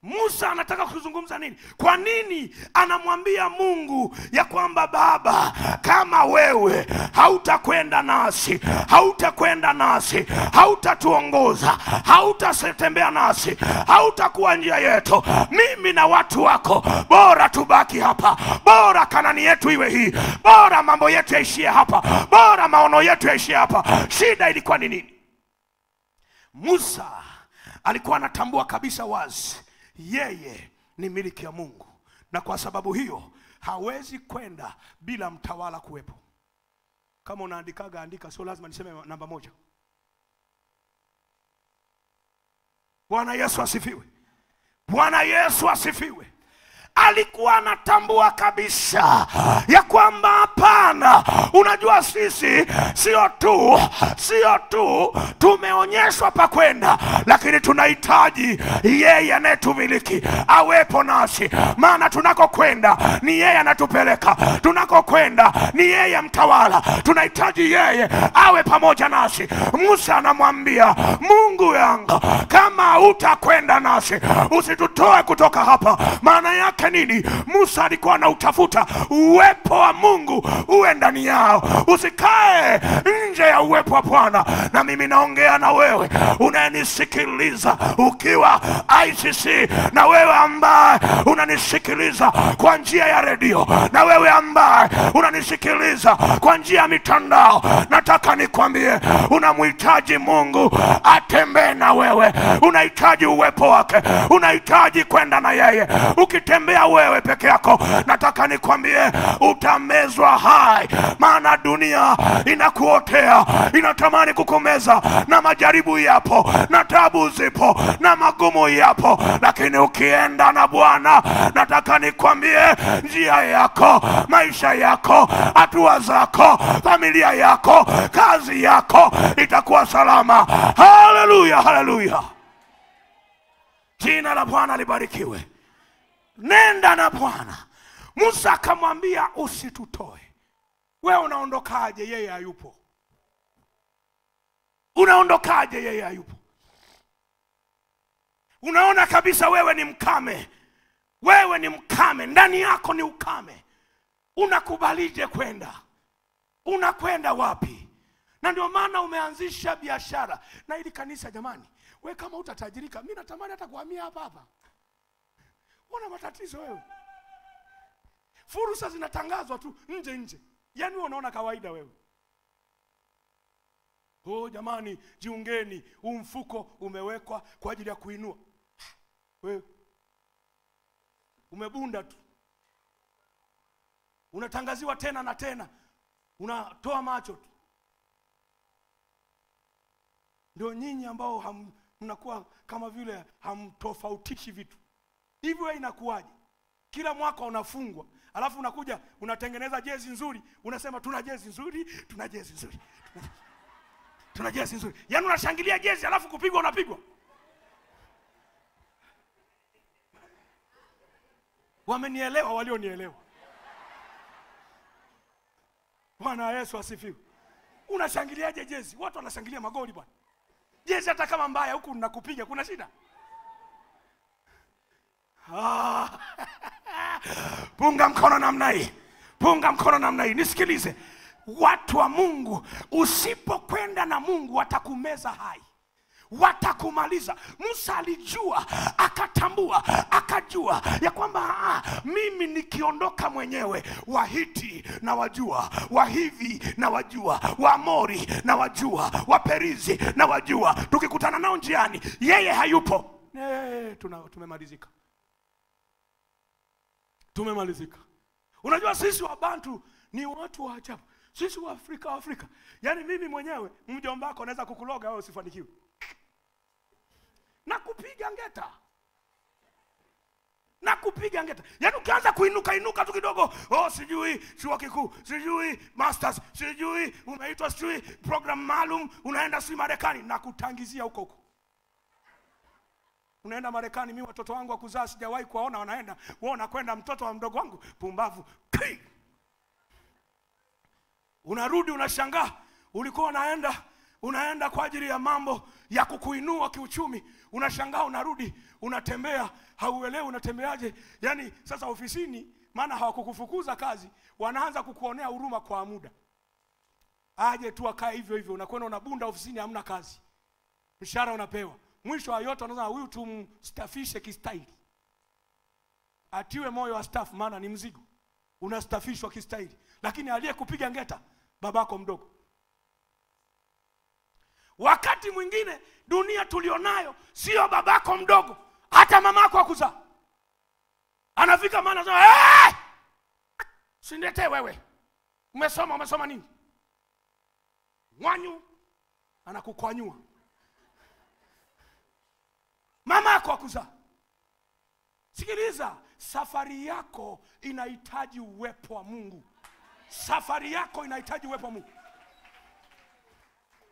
Speaker 2: Musa anataka kuzungumza nini? Kwa nini anamwambia Mungu ya kwamba Baba, kama wewe hautakwenda nasi, hautakwenda nasi, hautatuongoza, hautatembea nasi, hautakuwa njia yetu, mimi na watu wako, bora tubaki hapa, bora Kanani yetu iwe hii, bora mambo yetu yaishie hapa, bora maono yetu yaishie hapa. Shida ilikuwa ni nini? Musa alikuwa anatambua kabisa wazi yeye ni miliki ya Mungu, na kwa sababu hiyo hawezi kwenda bila mtawala kuwepo. Kama unaandikaga andika, sio lazima niseme namba moja. Bwana Yesu asifiwe. Bwana Yesu asifiwe. Alikuwa anatambua kabisa ya kwamba hapana, unajua sisi sio tu tumeonyeshwa pa kwenda, lakini tunahitaji yeye anayetumiliki awepo nasi. Maana tunakokwenda ni yeye anatupeleka, tunakokwenda ni yeye mtawala, tunahitaji yeye awe pamoja nasi. Musa anamwambia Mungu yangu, kama hutakwenda nasi, usitutoe kutoka hapa. Maana yake wake nini? Musa alikuwa anautafuta uwepo wa Mungu uwe ndani yao. Usikae nje ya uwepo wa Bwana. Na mimi naongea na wewe unanisikiliza ukiwa ICC, na wewe ambaye unanisikiliza kwa njia ya redio, na wewe ambaye unanisikiliza kwa njia ya mitandao, nataka nikwambie unamhitaji Mungu atembee na wewe. Unahitaji uwepo wake, unahitaji kwenda na yeye. Ukitembea wewe peke yako, nataka nikwambie utamezwa hai, maana dunia inakuotea, inatamani kukumeza, na majaribu yapo, na tabu zipo, na magumu yapo. Lakini ukienda na Bwana, nataka nikwambie njia yako, maisha yako, hatua zako, familia yako, kazi yako itakuwa salama. Haleluya, haleluya. Jina la Bwana libarikiwe. Nenda na Bwana. Musa akamwambia usitutoe. Wewe unaondokaje yeye hayupo? Unaondokaje yeye hayupo? Unaona kabisa wewe ni mkame. Wewe ni mkame, ndani yako ni ukame. Unakubalije kwenda? Unakwenda wapi? Na ndio maana umeanzisha biashara. Na ili kanisa jamani, wewe kama utatajirika, mimi natamani hata kuhamia hapa hapa. Una matatizo wewe. Fursa zinatangazwa tu nje. Yaani wewe unaona kawaida wewe. Oh jamani, jiungeni, huu mfuko umewekwa kwa ajili ya kuinua. Wewe umebunda tu. Unatangaziwa tena na tena. Unatoa macho tu. Ndio nyinyi ambao mnakuwa kama vile hamtofautishi vitu. Hivi wewe inakuwaje? Kila mwaka unafungwa, alafu unakuja unatengeneza jezi nzuri, unasema tuna jezi nzuri, tuna jezi nzuri. Tuna jezi nzuri. Yaani unashangilia jezi alafu kupigwa unapigwa. Wamenielewa walionielewa. Bwana Yesu asifiwe. Unashangiliaje jezi? Watu wanashangilia magoli bwana. Jezi hata kama mbaya huku ninakupiga kuna shida? Punga mkono namna hii. Punga mkono namna hii. Nisikilize. Watu wa Mungu, usipokwenda na Mungu watakumeza hai. Watakumaliza. Musa alijua, akatambua, akajua ya kwamba mimi nikiondoka mwenyewe, Wahiti na wajua, Wahivi na wajua, Waamori na wajua, Waperizi na wajua. Tukikutana nao njiani, yeye hayupo. Tumemalizika. Tumemalizika. Unajua sisi Wabantu ni watu wa ajabu. Sisi wa Afrika. Yaani mimi mwenyewe mjomba wako naweza kukuloga wewe usifanikiwe. Na kupiga ngeta. Yaani ukianza kuinuka tu kidogo, sijui chuo kikuu, sijui masters, sijui umeitwa sijui program maalum, unaenda si Marekani na kutangizia huko. Unaenda Marekani, mimi watoto wangu wa kuzaa sijawahi kuwaona wanaenda. Wewe unakwenda mtoto wa mdogo wangu, pumbavu. Unarudi unashangaa, ulikuwa unaenda kwa ajili ya mambo ya kukuinua kiuchumi. Unashangaa unarudi, unatembea, hauelewi unatembeaje. Yaani sasa ofisini, maana hawakukufukuza kazi, wanaanza kukuonea huruma kwa muda. Aje tu akae hivyo, unakwenda unabunda ofisini hamna kazi. Mshahara unapewa. Mwisho wa yote wanaanza huyu tumstafishe kistaili. Atiwe moyo wa staff maana ni mzigo. Unastafishwa kistaili. Lakini aliyekupiga ngeta babako mdogo. Wakati mwingine dunia tulionayo sio babako mdogo, hata mamako akuzaa. Anafika maana anasema, "Sindete wewe. Umesoma nini?" Mwanyu anakukwanyua. Mama yako akuzaa. Sikiliza, safari yako inahitaji uwepo wa Mungu. Safari yako inahitaji uwepo wa Mungu.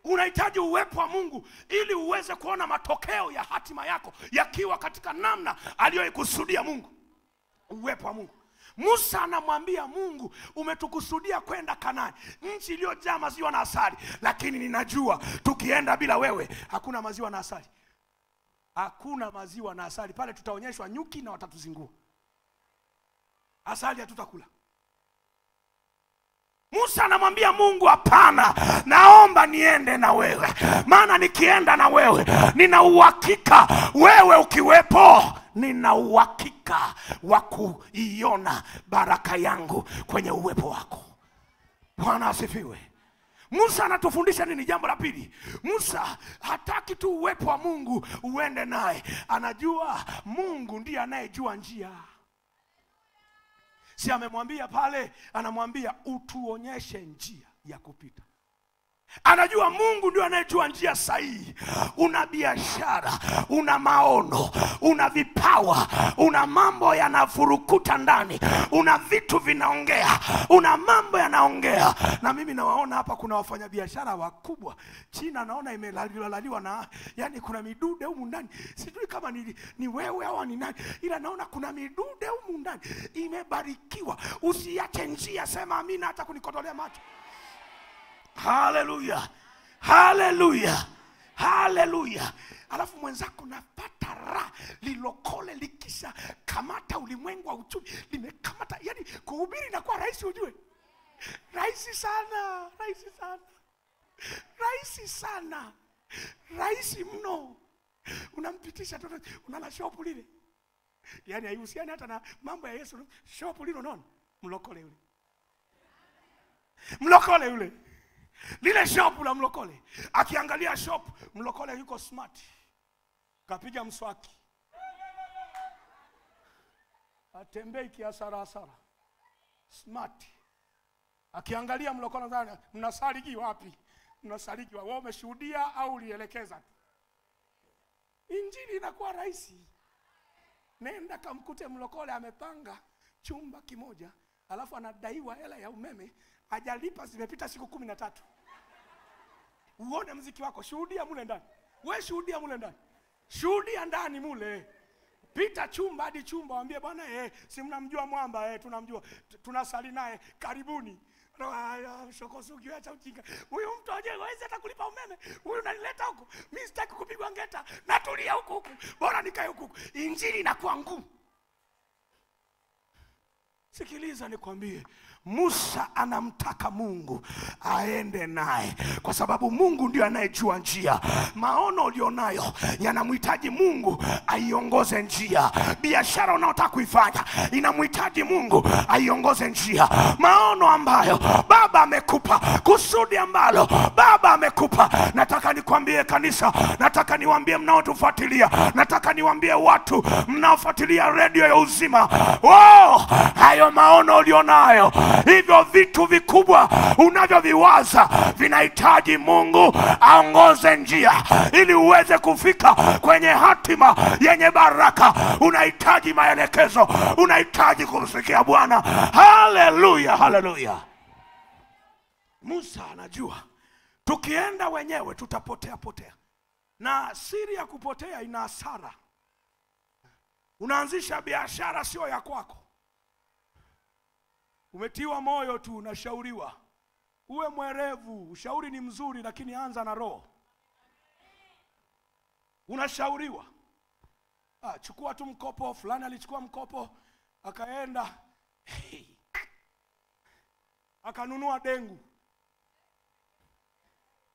Speaker 2: Unahitaji uwepo wa Mungu ili uweze kuona matokeo ya hatima yako yakiwa katika namna aliyoikusudia Mungu. Uwepo wa Mungu. Musa anamwambia Mungu, umetukusudia kwenda Kanaani, nchi iliyojaa maziwa na asali, lakini ninajua tukienda bila wewe hakuna maziwa na asali. Hakuna maziwa na asali. Pale tutaonyeshwa nyuki na watatuzingua. asali hatutakula. Musa anamwambia Mungu, hapana, naomba niende na wewe, maana nikienda na wewe nina uhakika, wewe ukiwepo nina uhakika wa kuiona baraka yangu kwenye uwepo wako. Bwana asifiwe. Musa anatufundisha nini? Jambo la pili, Musa hataki tu uwepo wa Mungu uende naye, anajua Mungu ndiye anayejua njia. Si amemwambia pale, anamwambia utuonyeshe njia ya kupita. Anajua Mungu ndio anayejua njia sahihi. Una biashara, una maono, una vipawa, una mambo yanafurukuta ndani, una vitu vinaongea, una mambo yanaongea. Na mimi nawaona hapa kuna wafanyabiashara wakubwa. China naona imelalaliwa na, yani kuna midude humu ndani. Sijui kama ni wewe au ni nani, ila naona kuna midude humu ndani imebarikiwa. Usiache njia, sema amina hata kunikotolea macho. Haleluya, haleluya, haleluya. Alafu mwenzako napata raha, lilokole likisha kamata ulimwengu wa uchumi, limekamata. Yani kuhubiri inakuwa rahisi, ujue. Rahisi sana, rahisi sana, rahisi sana, rahisi mno. Unampitisha tu, unala shopu lile. Yani haihusiani hata na mambo ya Yesu. Shopu lile unaona, mlokole yule, mlokole yule. Lile shop la mlokole, akiangalia shop, mlokole yuko smart, kapiga mswaki, atembei kiasara asara, smart. Akiangalia mlokole ndani, mnasaliki wapi? Mnasaliki wewe umeshuhudia au ulielekeza? Injili inakuwa rahisi. Nenda kamkute mlokole amepanga chumba kimoja, alafu anadaiwa hela ya umeme, hajalipa, zimepita siku 13. Uone mziki wako, shuhudia mule ndani. Wewe shuhudia mule ndani. Shuhudia ndani mule. Pita chumba hadi chumba, waambie bwana si mnamjua mwamba, tunamjua, tunasali naye, karibuni. Shokosuki, acha ujinga. Huyu mtu hajaweza hata kulipa umeme. Huyu unanileta huko. Mimi sitaki kupigwa ngeta. Natulia huko. Bora nikae huko. Injili inakuwa ngumu. Sikiliza nikwambie, Musa anamtaka Mungu aende naye, kwa sababu Mungu ndiye anayejua njia. Maono ulionayo yanamhitaji Mungu aiongoze njia. Biashara unayotaka kuifanya inamhitaji Mungu aiongoze njia. Maono ambayo Baba amekupa, kusudi ambalo Baba amekupa. Nataka nikwambie kanisa, nataka niwaambie mnaotufuatilia, nataka niwaambie watu mnaofuatilia radio ya Uzima, hayo maono ulionayo, hivyo vitu vikubwa unavyoviwaza, vinahitaji Mungu aongoze njia ili uweze kufika kwenye hatima yenye baraka. Unahitaji maelekezo, unahitaji kumsikia Bwana. Haleluya, haleluya. Musa anajua tukienda wenyewe tutapotea. Na siri ya kupotea ina hasara. Unaanzisha biashara sio ya kwako. Umetiwa moyo tu, unashauriwa. Uwe mwerevu, ushauri ni mzuri, lakini anza na roho. Unashauriwa. Chukua tu mkopo, fulani alichukua mkopo, akaenda akanunua dengu.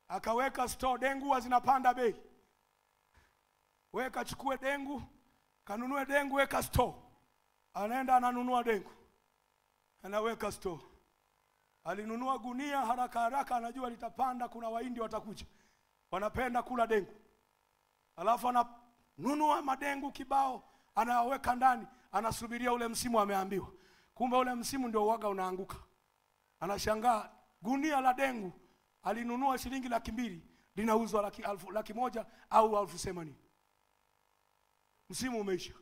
Speaker 2: Akaweka store, dengu zinapanda bei. Weka chukue dengu, kanunue dengu, weka store. Anaenda ananunua dengu, anaweka store. Alinunua gunia haraka haraka, anajua litapanda, kuna Wahindi watakuja, wanapenda kula dengu. Alafu ananunua madengu kibao, anaweka ndani, anasubiria ule msimu ameambiwa. Kumbe ule msimu ndio uwaga unaanguka. Anashangaa gunia la dengu alinunua shilingi 200,000, linauzwa 100,000 au 80,000. Msimu umeisha.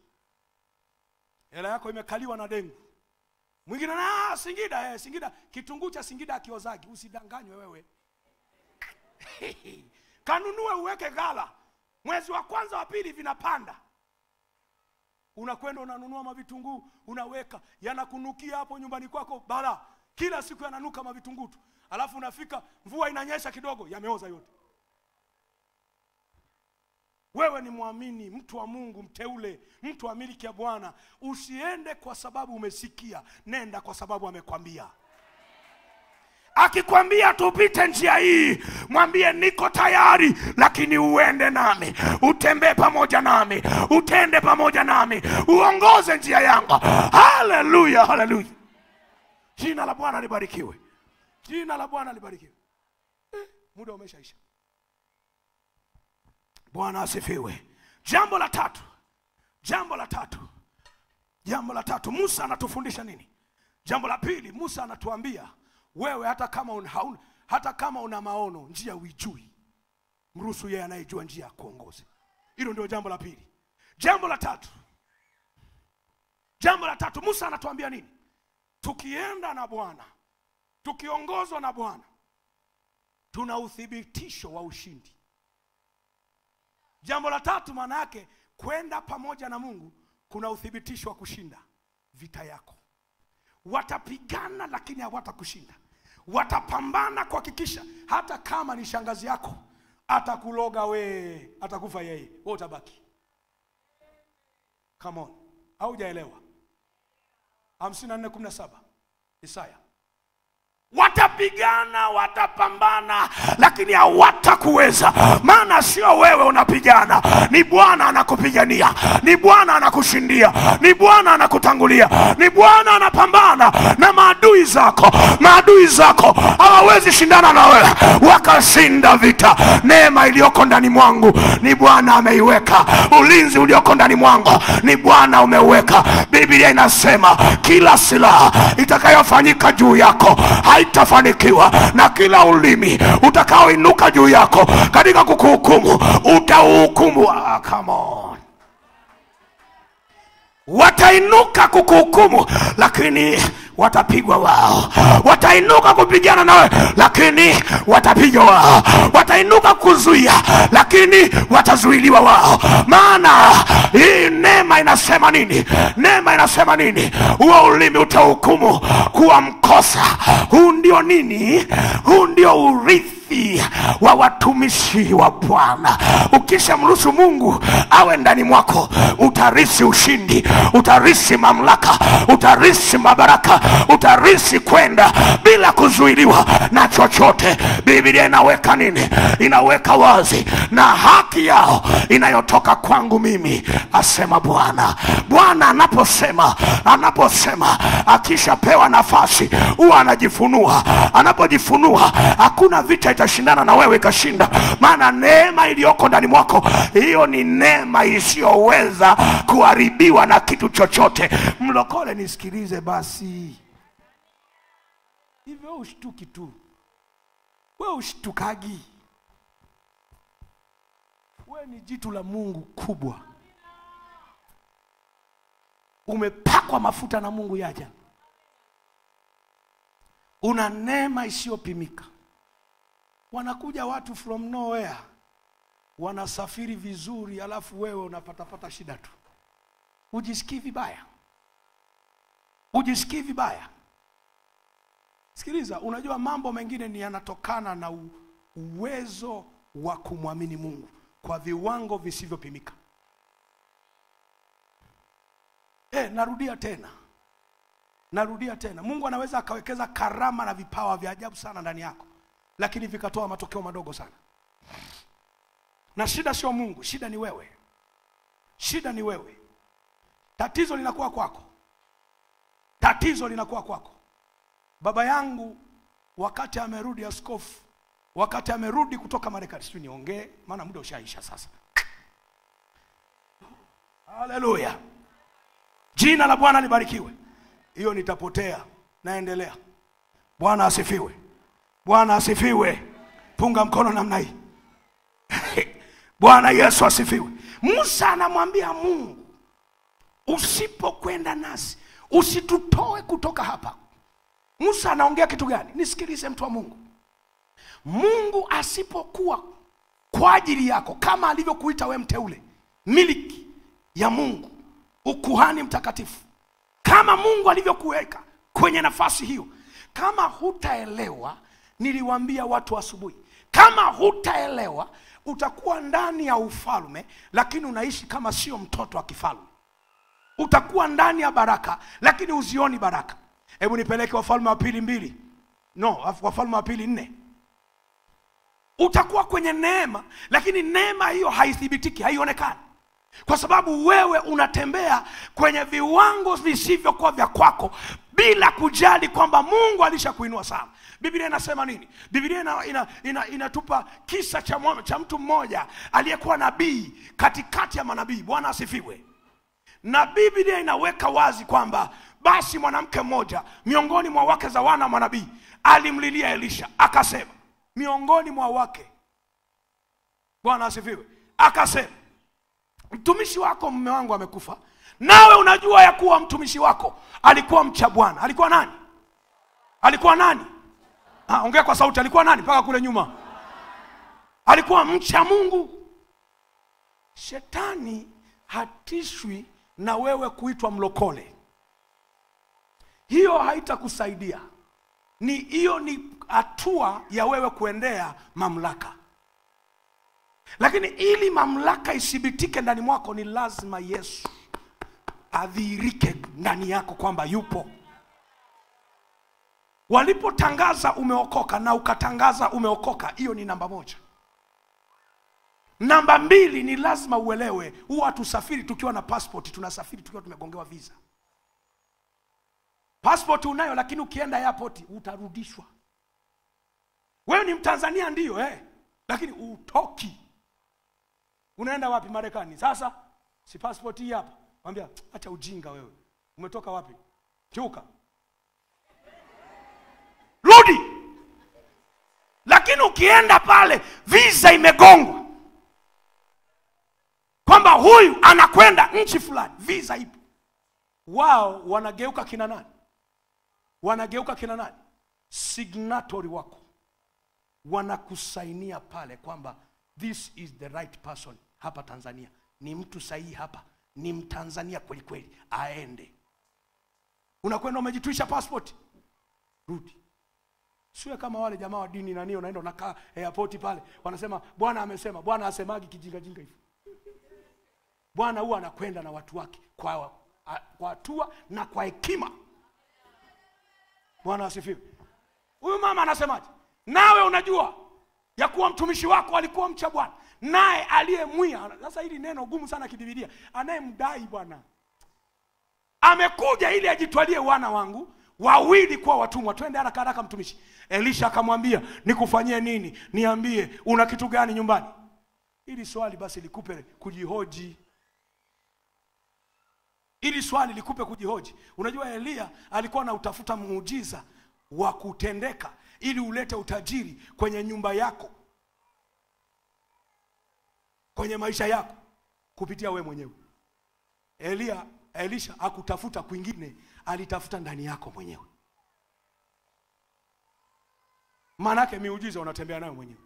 Speaker 2: Hela yako imekaliwa na dengu. Mwingine na Singida, Singida, kitunguu cha Singida akiozagi, usidanganywe wewe. Kanunue uweke gala. Mwezi wa kwanza wa pili vinapanda. Unakwenda unanunua mavitunguu, unaweka, yanakunukia hapo nyumbani kwako bala. Kila siku yananuka mavitunguu tu. Alafu unafika, mvua inanyesha kidogo, yameoza yote. Wewe ni muamini, mtu wa Mungu, mteule, mtu wa miliki ya Bwana. Usiende kwa sababu umesikia, nenda kwa sababu amekwambia. Akikwambia tupite njia hii, mwambie niko tayari, lakini uende nami, utembee pamoja nami, utende pamoja nami, uongoze njia yangu. Haleluya, haleluya. Jina la Bwana libarikiwe. Jina la Bwana libarikiwe. Muda umeshaisha. Bwana asifiwe. Jambo la tatu, Musa anatufundisha nini? Jambo la pili, Musa anatuambia wewe hata kama una maono, njia uijui, mruhusu yeye anayejua njia kuongoze. Hilo ndio jambo la pili. Jambo la tatu, Musa anatuambia nini? Tukienda na Bwana, tukiongozwa na Bwana, tuna uthibitisho wa ushindi. Jambo la tatu maana yake kwenda pamoja na Mungu kuna uthibitisho wa kushinda vita yako. Watapigana lakini hawatakushinda. Watapambana kuhakikisha hata kama ni shangazi yako atakuloga we, atakufa yeye, wewe utabaki. Come on. Haujaelewa? 54:17 Isaya. Watapigana, watapambana, lakini hawatakuweza. Maana sio wewe unapigana, ni Bwana anakupigania, ni Bwana anakushindia, ni Bwana anakutangulia, ni Bwana anapambana na maadui zako. Maadui zako hawawezi shindana na wewe wakashinda vita. Neema iliyoko ndani mwangu ni Bwana ameiweka. Ulinzi ulioko ndani mwangu ni Bwana umeuweka. Biblia inasema kila silaha itakayofanyika juu yako haitafanikiwa, na kila ulimi utakaoinuka juu yako katika kukuhukumu utauhukumu. Come on. Watainuka kukuhukumu, lakini watapigwa wao. Watainuka kupigana nawe, lakini watapigwa wao. Watainuka kuzuia, lakini watazuiliwa wao. Maana hii neema inasema nini? Neema inasema nini? Huo ulimi utahukumu kuwa mkosa. Huu ndio nini? Huu ndio urithi wa watumishi wa Bwana. Ukisha mruhusu Mungu awe ndani mwako, utarisi ushindi, utarisi mamlaka, utarisi mabaraka, utarisi kwenda bila kuzuiliwa na chochote. Biblia inaweka nini? Inaweka wazi, na haki yao inayotoka kwangu mimi, asema Bwana. Bwana anaposema akishapewa nafasi huwa anajifunua. Anapojifunua hakuna vita itashindana na wewe ikashinda. Maana neema iliyoko ndani mwako, hiyo ni neema isiyoweza kuharibiwa na kitu chochote. Mlokole nisikilize basi. Hivyo ushtuki tu. Wewe ushtukagi. Wewe ni jitu la Mungu kubwa. Umepakwa mafuta na Mungu yaja. Una neema isiyopimika. Wanakuja watu from nowhere, wanasafiri vizuri, alafu wewe unapata shida tu. Ujisikii vibaya. Ujisikii vibaya. Sikiliza, unajua mambo mengine ni yanatokana na uwezo wa kumwamini Mungu kwa viwango visivyopimika. Narudia tena. Mungu anaweza akawekeza karama na vipawa vya ajabu sana ndani yako, lakini vikatoa matokeo madogo sana. Na shida sio Mungu, shida ni wewe. Shida ni wewe. Tatizo linakuwa kwako. Tatizo linakuwa kwako. Baba yangu wakati amerudi askofu, wakati amerudi kutoka Marekani, sio niongee maana muda ushaisha sasa. Haleluya. Jina la Bwana libarikiwe. Hiyo nitapotea. Naendelea. Bwana asifiwe. Bwana asifiwe. Punga mkono namna hii. Bwana Yesu asifiwe. Musa anamwambia Mungu, usipokwenda nasi, usitutoe kutoka hapa. Musa anaongea kitu gani? Nisikilize mtu wa Mungu. Mungu asipokuwa kwa ajili yako, kama alivyokuita we mteule, miliki ya Mungu, ukuhani mtakatifu, kama Mungu alivyokuweka kwenye nafasi hiyo, kama hutaelewa, niliwaambia watu asubuhi, Kama hutaelewa, utakuwa ndani ya ufalme lakini unaishi kama sio mtoto wa kifalme. Utakuwa ndani ya baraka lakini uzioni baraka. Hebu nipeleke Wafalme wa Pili 2. No, Wafalme wa Pili 4. Utakuwa kwenye neema lakini neema hiyo haithibitiki, haionekani. Kwa sababu wewe unatembea kwenye viwango visivyokuwa vya kwako bila kujali kwamba Mungu alishakuinua sana. Biblia inasema nini? Biblia inatupa kisa cha mtu mmoja aliyekuwa nabii katikati ya manabii. Bwana asifiwe. Na Biblia inaweka wazi kwamba basi mwanamke mmoja miongoni mwa wake za wana manabii alimlilia Elisha, akasema, miongoni mwa wake, Bwana asifiwe, akasema, mtumishi wako mume wangu amekufa, nawe unajua ya kuwa mtumishi wako alikuwa mcha Bwana. Alikuwa nani? Alikuwa nani? Ongea kwa sauti. Alikuwa nani? Paka kule nyuma. Alikuwa mcha Mungu. Shetani hatishwi na wewe kuitwa mlokole. Hiyo haitakusaidia. Hiyo ni hatua ya wewe kuendea mamlaka. Lakini ili mamlaka isibitike ndani mwako, ni lazima Yesu adhihirike ndani yako kwamba yupo. Walipotangaza umeokoka na ukatangaza umeokoka, hiyo ni namba 1. Namba 2 ni lazima uelewe, huwa tusafiri tukiwa na passport, tunasafiri tukiwa tumegongewa visa. Passport unayo lakini ukienda airport utarudishwa. Wewe ni Mtanzania ndio lakini utoki. Unaenda wapi? Marekani. Sasa si passport hii hapa. Mwambia acha ujinga wewe. Umetoka wapi? Chuka. Rudi. Lakini ukienda pale visa imegongwa, kwamba huyu anakwenda nchi fulani, visa ipo. Wao wanageuka kina nani? Wanageuka kina nani? Signatory wako. Wanakusainia pale kwamba this is the right person hapa Tanzania. Ni mtu sahihi hapa. Ni Mtanzania kweli kweli, aende. Unakwenda umejitwisha passport, rudi. Sio kama wale jamaa wa dini nani unaenda unakaa airport pale wanasema Bwana amesema. Bwana asemagi kijinga jinga hivi. Bwana huwa anakwenda na watu wake kwa hatua na kwa hekima. Bwana asifiwe. Huyu mama anasemaje? Nawe unajua ya kuwa mtumishi wako alikuwa mcha Bwana, naye aliyemwia. Sasa hili neno gumu sana kibiblia. Anayemdai Bwana amekuja ili ajitwalie wana wangu wawili kwa watumwa. Twende haraka haraka mtumishi. Elisha akamwambia, nikufanyie nini? Niambie, una kitu gani nyumbani? Ili swali basi likupe kujihoji. Ili swali likupe kujihoji. Unajua Elia alikuwa na utafuta muujiza wa kutendeka ili ulete utajiri kwenye nyumba yako, kwenye maisha yako, kupitia we mwenyewe. Elisha hakutafuta kwingine, alitafuta ndani yako mwenyewe. Maana yake miujiza unatembea nayo mwenyewe,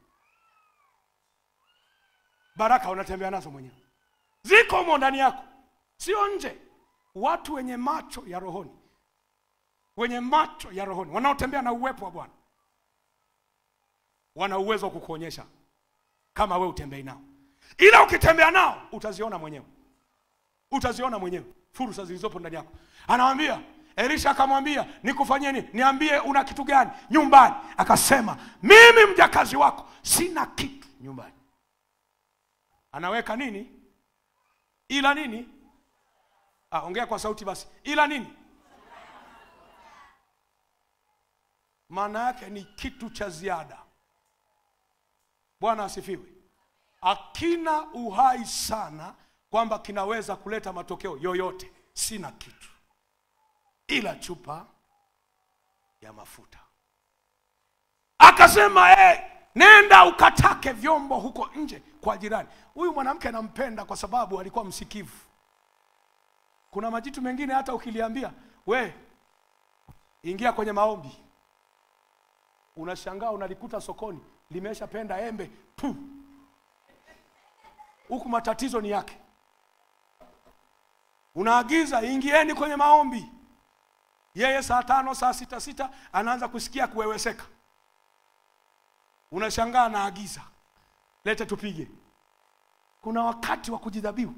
Speaker 2: baraka unatembea nazo mwenyewe, ziko humo ndani yako, sio nje. Watu wenye macho ya rohoni, wenye macho ya rohoni, wanaotembea na uwepo wa Bwana, wana uwezo wa kukuonyesha kama we utembei nao. Ila ukitembea nao utaziona mwenyewe. Utaziona mwenyewe fursa zilizopo ndani yako. Anamwambia Elisha, akamwambia, nikufanyie nini? Niambie, una kitu gani nyumbani? Akasema, mimi mjakazi wako sina kitu nyumbani. Anaweka nini? Ila nini? Ongea kwa sauti basi. Ila nini? Maana yake ni kitu cha ziada. Bwana asifiwe. Akina uhai sana kwamba kinaweza kuleta matokeo yoyote. Sina kitu ila chupa ya mafuta. Akasema, nenda ukatake vyombo huko nje kwa jirani. Huyu mwanamke anampenda kwa sababu alikuwa msikivu. Kuna majitu mengine hata ukiliambia, we ingia kwenye maombi, unashangaa unalikuta sokoni limeshapenda embe tu. Huku matatizo ni yake. Unaagiza, ingieni kwenye maombi. Yeye saa 5, saa 6 anaanza kusikia kuweweseka. Unashangaa na agiza, lete tupige. Kuna wakati wa kujidhabihu.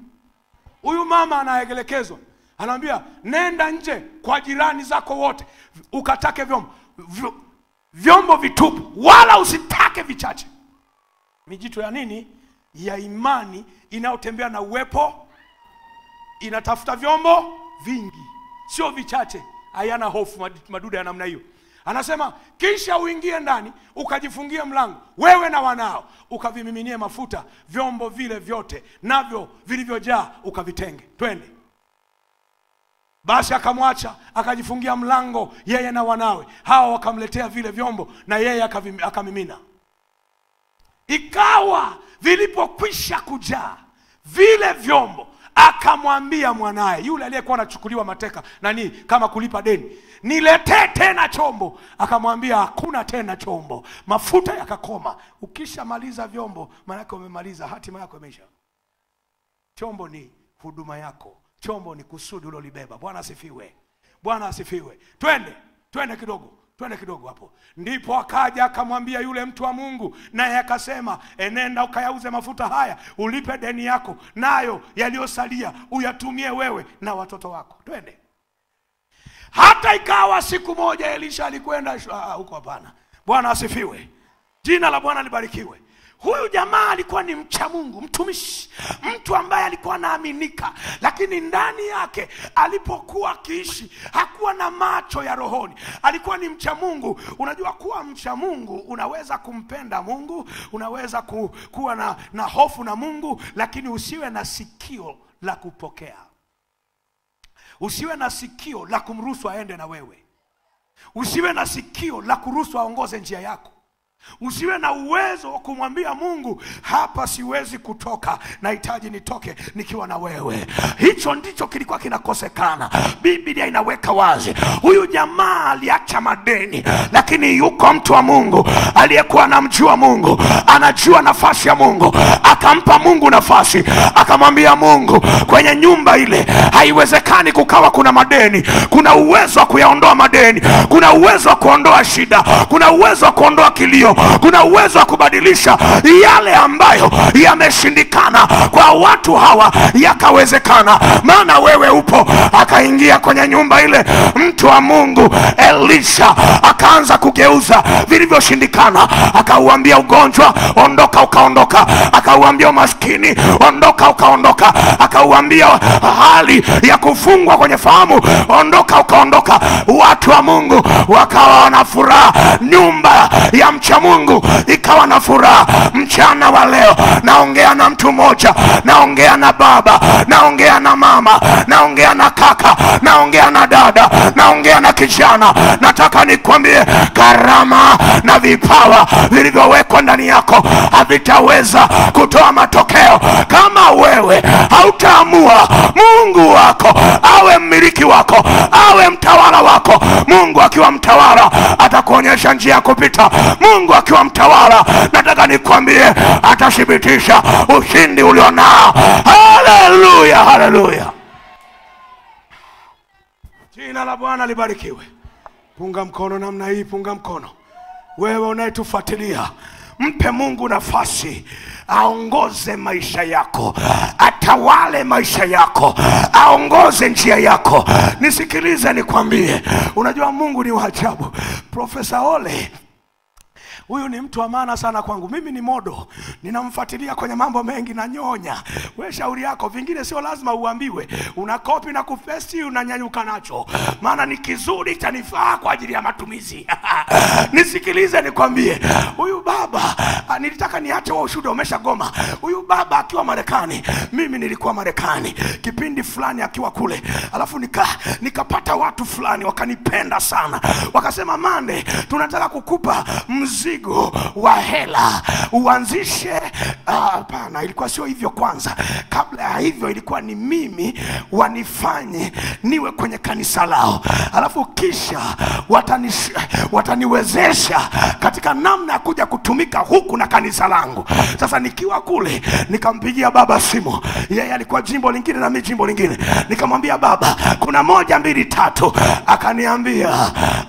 Speaker 2: Huyu mama anaelekezwa, anaambia nenda nje kwa jirani zako wote ukatake vyombo vitupu, wala usitake vichache. Mijito ya nini? Ya imani inayotembea na uwepo, inatafuta vyombo vingi, sio vichache. Hayana hofu maduda ya namna hiyo. Anasema kisha uingie ndani ukajifungie mlango, wewe na wanao, ukavimiminie mafuta vyombo vile vyote, navyo vilivyojaa ukavitenge. Twende. Basi akamwacha akajifungia mlango yeye na wanawe, hao wakamletea vile vyombo na yeye akamimina. Ikawa vilipokwisha kujaa vile vyombo, akamwambia mwanae yule aliyekuwa anachukuliwa mateka nani kama kulipa deni, niletee tena chombo. Akamwambia hakuna tena chombo. Mafuta yakakoma. Ukishamaliza vyombo, maana yake umemaliza, hatima yako imeisha. Chombo ni huduma yako, chombo ni kusudi ulilobeba. Bwana asifiwe. Bwana asifiwe. Twende kidogo hapo. Ndipo akaja akamwambia yule mtu wa Mungu, naye akasema enenda ukayauze mafuta haya ulipe deni yako, nayo yaliyosalia uyatumie wewe na watoto wako. Twende. Hata ikawa siku moja Elisha alikwenda huko. Hapana. Bwana asifiwe. Jina la Bwana libarikiwe. Huyu jamaa alikuwa ni mcha Mungu, mtumishi, mtu ambaye alikuwa anaaminika, lakini ndani yake alipokuwa akiishi hakuwa na macho ya rohoni. Alikuwa ni mcha Mungu. Unajua kuwa mcha Mungu, unaweza kumpenda Mungu, unaweza kuwa na hofu na Mungu, lakini usiwe na sikio la kupokea. Usiwe na sikio la kumruhusu aende na wewe. Usiwe na sikio la kuruhusu aongoze njia yako. Usiwe na uwezo wa kumwambia Mungu, hapa siwezi kutoka, nahitaji nitoke nikiwa na wewe. Hicho ndicho kilikuwa kinakosekana. Biblia inaweka wazi, huyu jamaa aliacha madeni, lakini yuko mtu wa Mungu aliyekuwa anamjua Mungu, anajua nafasi ya Mungu, akampa Mungu nafasi. Akamwambia Mungu, kwenye nyumba ile haiwezekani kukawa kuna madeni. Kuna uwezo wa kuyaondoa madeni, kuna uwezo wa kuondoa shida, kuna uwezo wa kuondoa kilio, kuna uwezo wa kubadilisha yale ambayo yameshindikana kwa watu hawa yakawezekana, maana wewe upo. Akaingia kwenye nyumba ile mtu wa Mungu Elisha, akaanza kugeuza vilivyoshindikana. Akauambia ugonjwa, ondoka ukaondoka. Akauambia umaskini, ondoka ukaondoka. Akauambia hali ya kufungwa kwenye fahamu, ondoka ukaondoka. Watu wa Mungu wakawa na furaha. Nyumba ya mcha Mungu ikawa na furaha. Mchana wa leo naongea na mtu mmoja, naongea na baba, naongea na mama, naongea na kaka, naongea na dada, naongea na kijana. Nataka nikwambie, karama na vipawa vilivyowekwa ndani yako havitaweza kutoa matokeo kama wewe hautaamua Mungu wako awe mmiliki wako, awe mtawala wako. Mungu akiwa mtawala atakuonyesha njia ya kupita. Mungu akiwa mtawala, nataka nikwambie, atathibitisha ushindi ulionao. Haleluya, haleluya. Jina la Bwana libarikiwe. Punga mkono namna hii, punga mkono. Wewe unayetufuatilia, mpe Mungu nafasi aongoze maisha yako, atawale maisha yako, aongoze njia yako. Nisikilize nikwambie, unajua Mungu ni wa ajabu. Profesa Ole, huyu ni mtu wa maana sana kwangu. Mimi ni modo, ninamfuatilia kwenye mambo mengi na nyonya. Wewe shauri yako, vingine sio lazima uambiwe. Unakopi na kupesti, unanyanyuka nacho, maana ni kizuri, chanifaa kwa ajili ya matumizi. Nisikilize nikwambie, huyu baba, nilitaka niache wa ushuhuda umeshagoma. Huyu baba akiwa Marekani, mimi nilikuwa Marekani kipindi fulani akiwa kule, alafu nikapata watu fulani wakanipenda sana, wakasema, Mande, tunataka kukupa mzigo wa hela uanzishe. Hapana, ilikuwa sio hivyo. Kwanza kabla ya hivyo ilikuwa ni mimi wanifanye niwe kwenye kanisa lao, alafu kisha wataniwezesha katika namna ya kuja kutumika huku na kanisa langu. Sasa nikiwa kule nikampigia baba simu, yeye alikuwa jimbo lingine na mimi jimbo lingine. Nikamwambia, baba, kuna 1 2 3.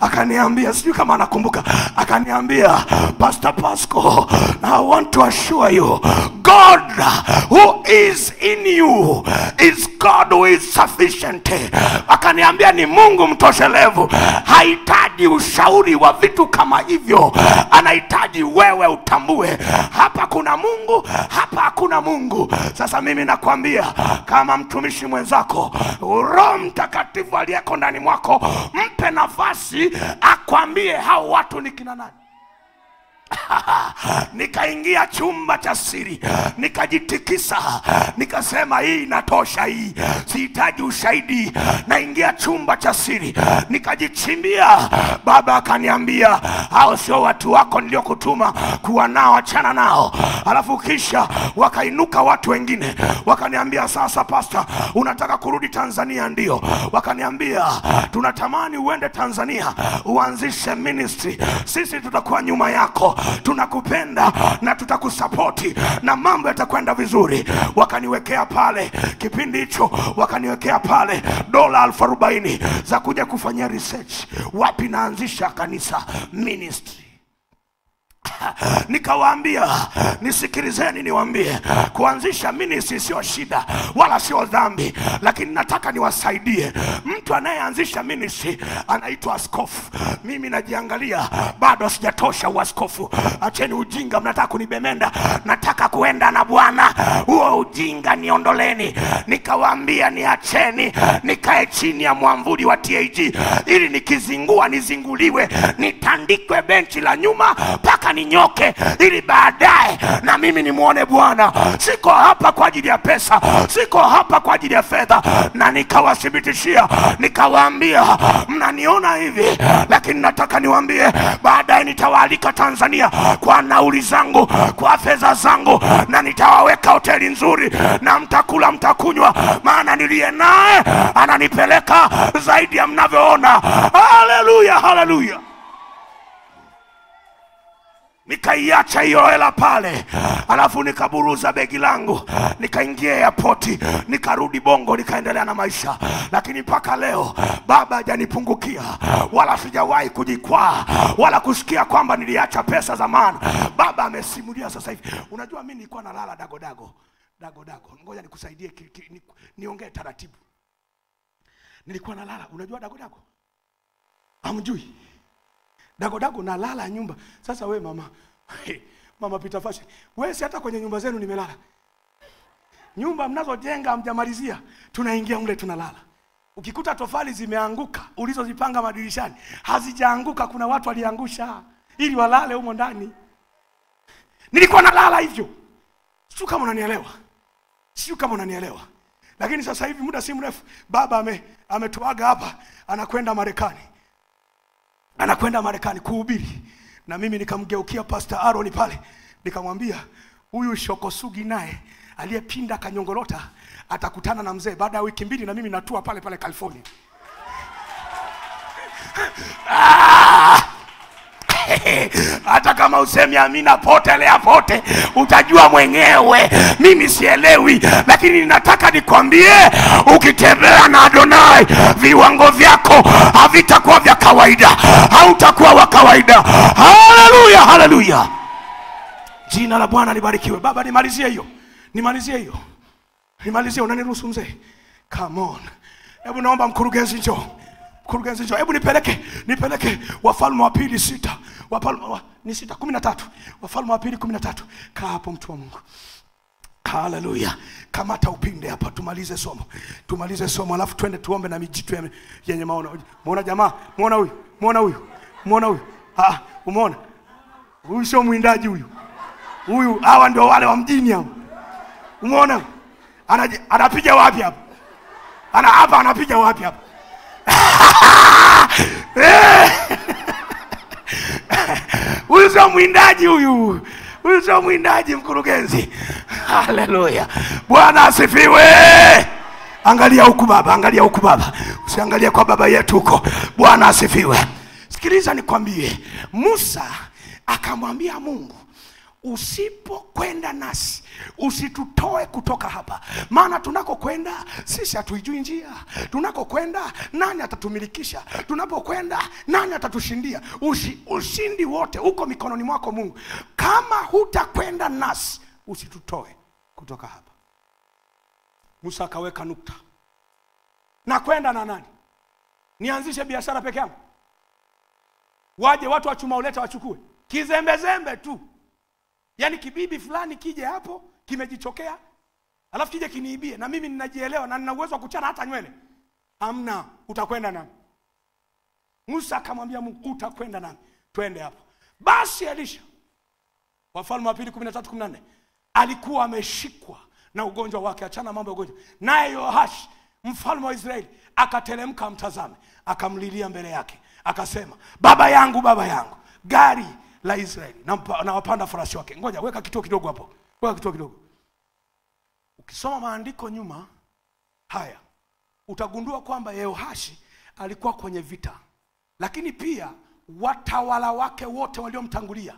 Speaker 2: Akaniambia sijui kama anakumbuka, akaniambia, Pastor Pasco, I want to assure you, God who is in you is God who is sufficient. Akaniambia ni Mungu mtoshelevu, hahitaji ushauri wa vitu kama hivyo, anahitaji wewe utambue hapa kuna Mungu, hapa hakuna Mungu. Sasa mimi nakwambia kama mtumishi mwenzako, Roho Mtakatifu aliyeko ndani mwako, mpe nafasi akwambie hao watu ni kina nani. Nikaingia chumba cha siri, nikajitikisa, nikasema hii inatosha, hii sihitaji ushahidi. Naingia chumba cha siri, nikajichimbia. Baba akaniambia, hao sio watu wako niliokutuma kuwa nao, achana nao. Alafu kisha wakainuka watu wengine wakaniambia, sasa pastor, unataka kurudi Tanzania? Ndio. Wakaniambia, tunatamani uende Tanzania uanzishe ministry, sisi tutakuwa nyuma yako, tunakupenda na tutakusapoti na mambo yatakwenda vizuri. Wakaniwekea pale kipindi hicho, wakaniwekea pale $40,000 za kuja kufanyia research wapi naanzisha kanisa ministry. Nikawaambia, nisikilizeni niwaambie, kuanzisha ministry sio shida wala sio dhambi, lakini nataka niwasaidie. Mtu anayeanzisha ministry anaitwa askofu. Mimi najiangalia bado sijatosha uaskofu. Acheni ujinga, mnataka kunibemenda, nataka kuenda na Bwana, huo ujinga niondoleni. Nikawaambia niacheni nikae chini ya mwamvuli wa TAG, ili nikizingua nizinguliwe, nitandikwe benchi la nyuma paka ninyoke, ili baadaye na mimi nimuone Bwana. Siko hapa kwa ajili ya pesa, siko hapa kwa ajili ya fedha. Na nikawathibitishia, nikawaambia, mnaniona hivi, lakini nataka niwaambie baadaye nitawaalika Tanzania kwa nauli zangu, kwa fedha zangu, na nitawaweka hoteli nzuri, na mtakula mtakunywa, maana niliye naye ananipeleka zaidi ya mnavyoona. Haleluya, haleluya. Nikaiacha hiyo hela pale, alafu nikaburuza begi langu, nikaingia airport, nikarudi Bongo, nikaendelea na maisha. Lakini mpaka leo Baba hajanipungukia, wala sijawahi kujikwaa, wala kusikia kwamba niliacha pesa zamani. Baba amesimulia sasa hivi. Unajua mimi nilikuwa nalala dago. Ngoja nikusaidie niongee taratibu. Nilikuwa nalala, unajua dago? Hamjui? Dago nalala nyumba. Sasa we mama, mama Peter Fashion, wewe si hata kwenye nyumba zenu nimelala. Nyumba mnazojenga hamjamalizia, tunaingia mle tunalala. Ukikuta tofali zimeanguka, ulizozipanga madirishani hazijaanguka, kuna watu waliangusha ili walale humo ndani. Nilikuwa nalala hivyo. Sio kama unanielewa. Lakini sasa hivi muda si mrefu Baba ametuaga hapa, anakwenda Marekani kuhubiri. Na mimi nikamgeukia Pastor Aaron pale, nikamwambia, huyu Shokosugi naye aliyepinda kanyongolota atakutana na mzee baada ya wiki 2, na mimi natua pale California. Hata kama usemi amina potelea pote, utajua mwenyewe, mimi sielewi. Lakini nataka nikwambie, ukitembea na Adonai, viwango vyako havitakuwa vya kawaida, hautakuwa wa kawaida. Haleluya, haleluya. Jina la Bwana libarikiwe. Baba, nimalizie hiyo. Unaniruhusu mzee? Come on. Hebu naomba mkurugenzi njoo. Hebu nipeleke Wafalme wa Pili 6. Ni 13. Wafalme wa Pili 13. Kaa hapo mtu wa Mungu. Haleluya. Kamata upinde hapa, tumalize somo alafu twende tuombe na mijitu yenye maono. Muona jamaa? Muona huyu? Umeona? Huyu sio mwindaji huyu. Hawa ndio wale wa mjini hao. Umeona? Anapiga wapi hapa? Anapiga wapi hapa? Huyu sio mwindaji huyu sio mwindaji, mkurugenzi. Haleluya. Bwana asifiwe. Angalia huku baba, usiangalie kwa baba yetu huko. Bwana asifiwe. Sikiliza nikwambie, Musa akamwambia Mungu, usipokwenda nasi, usitutoe kutoka hapa, maana tunakokwenda sisi hatuijui njia. Tunakokwenda nani atatumilikisha? Tunapokwenda nani atatushindia? Ushindi wote uko mikononi mwako Mungu. Kama hutakwenda nasi, usitutoe kutoka hapa. Musa akaweka nukta. Na kwenda na nani? Nianzishe biashara peke yangu? Waje watu wa chuma uleta wachukue? Kizembezembe tu. Yaani kibibi fulani kije hapo kimejichokea, alafu kije kiniibie, na mimi ninajielewa na nina uwezo wa kuchana hata nywele. Hamna. Utakwenda nani? Musa akamwambia Mungu, utakwenda nani? Twende hapo. Basi Elisha, Wafalme wa Pili 13:14, alikuwa ameshikwa na ugonjwa wake. Achana mambo ya ugonjwa. Naye Yoashi mfalme wa Israeli akateremka amtazame, akamlilia mbele yake, akasema, baba yangu, baba yangu, gari la Israeli na wapanda farasi wake. Ngoja weka kituo kidogo hapo. Weka kituo kidogo. Ukisoma maandiko nyuma haya, utagundua kwamba Yehoashi alikuwa kwenye vita, lakini pia watawala wake wote waliomtangulia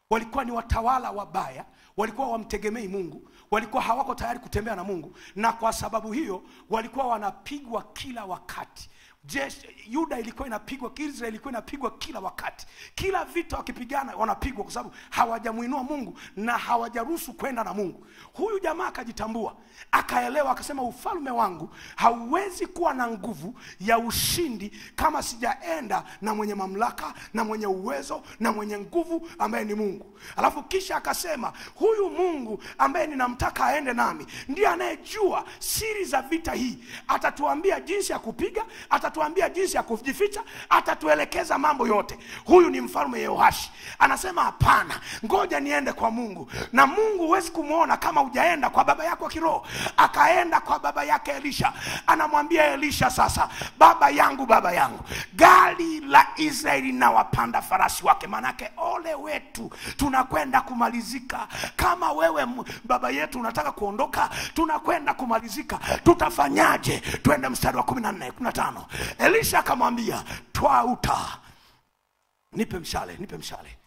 Speaker 2: walikuwa ni watawala wabaya, walikuwa wamtegemei Mungu, walikuwa hawako tayari kutembea na Mungu, na kwa sababu hiyo walikuwa wanapigwa kila wakati. Yuda ilikuwa inapigwa, Israeli ilikuwa inapigwa kila wakati. Kila vita wakipigana wanapigwa kwa sababu hawajamuinua Mungu na hawajaruhusu kwenda na Mungu. Huyu jamaa akajitambua, akaelewa, akasema, ufalme wangu hauwezi kuwa na nguvu ya ushindi kama sijaenda na mwenye mamlaka na mwenye uwezo na mwenye nguvu ambaye ni Mungu. Alafu kisha akasema, huyu Mungu ambaye ninamtaka aende nami ndiye anayejua siri za vita hii. Atatuambia jinsi ya kupiga, atatuambia jinsi ya kujificha, atatuelekeza mambo yote. Huyu ni mfalme Yehoashi. Anasema, hapana, ngoja niende kwa Mungu. Na Mungu huwezi kumuona kama hujaenda kwa baba yako kiroho. Akaenda kwa baba yake Elisha. Anamwambia Elisha, sasa, baba yangu, gari la Israeli na wapanda farasi wake. Manake ole wetu, tunakwenda kumalizika. Kama wewe baba yetu unataka kuondoka, tunakwenda kumalizika. Tutafanyaje? Twende mstari wa 14, 15. Elisha akamwambia, toa uta. Nipe mshale.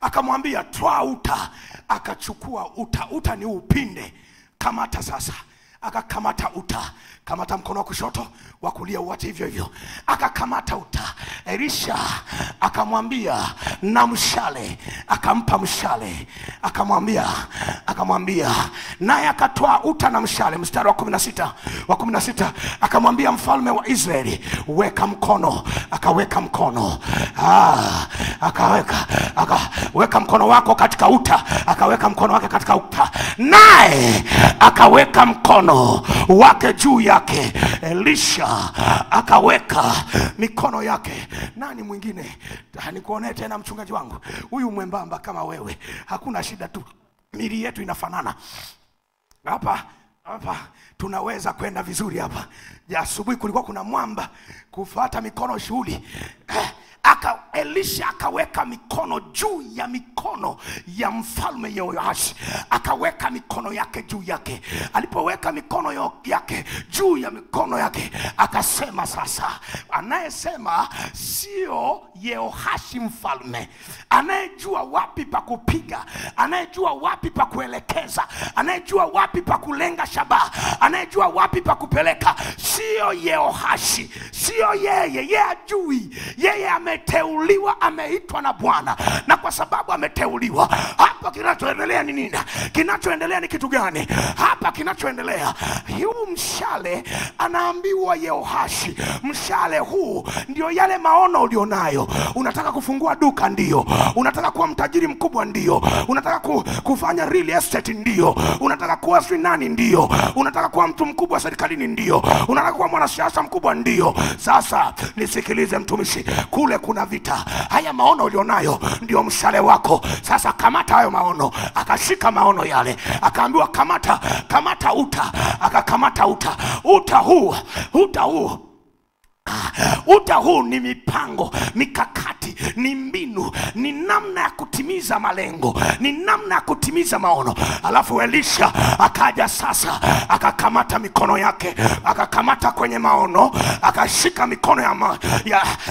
Speaker 2: Akamwambia, toa uta. Akachukua uta. Uta ni upinde. Kamata sasa. Akakamata uta. Kamata mkono wa kushoto, wa kulia uache hivyo hivyo. Akakamata uta. Elisha akamwambia, na mshale. Akampa mshale. Akamwambia, naye akatoa uta na mshale. Mstari wa 16. Akamwambia mfalme wa Israeli, weka mkono. Akaweka mkono. Akaweka mkono wako katika uta. Akaweka mkono wake katika uta. Naye akaweka mkono wake juu yake. Elisha akaweka mikono yake. Nani mwingine? Nikuone tena mchungaji wangu. Huyu mwembamba kama wewe, hakuna shida tu. Mili yetu inafanana. Hapa tunaweza kwenda vizuri hapa. Ya asubuhi kulikuwa kuna mwamba kufuata mikono shughuli. Elisha akaweka mikono juu ya mikono ya mfalme Yehoashi. Akaweka mikono yake juu yake. Alipoweka mikono yake juu ya mikono yake, akasema, sasa, anayesema sio Yehoashi mfalme, anayejua wapi pa kupiga, anayejua wapi pa kuelekeza, anayejua wapi pa kulenga shabaha, anayejua wapi pa kupeleka, sio Yehoashi, sio yeye ajui. Yeye ameteuliwa, ameitwa na Bwana, na kwa sababu ameteuliwa, hapa kinachoendelea ni nini? Kinachoendelea ni kitu gani? Hapa kinachoendelea, huu mshale, anaambiwa Yehoashi, mshale huu ndio yale maono ulionayo. Unataka kufungua duka, ndio. Unataka kuwa mtajiri mkubwa, ndio. Unataka kufanya real estate, ndio. Unataka kuwa nani, ndio. Unataka kuwa mtu mkubwa serikalini, ndio. Unataka kuwa mwanasiasa mkubwa, ndio. Sasa nisikilize mtumishi, kule kuna vita. Haya maono ulionayo ndio mshale wako. Sasa kamata hayo maono. Akashika maono yale, akaambiwa kamata uta. Akakamata uta huu Uta huu ni mipango, mikakati, ni mbinu, ni namna ya kutimiza malengo, ni namna ya kutimiza maono. Alafu Elisha akaja sasa, akakamata mikono yake, akakamata kwenye maono, akashika mikono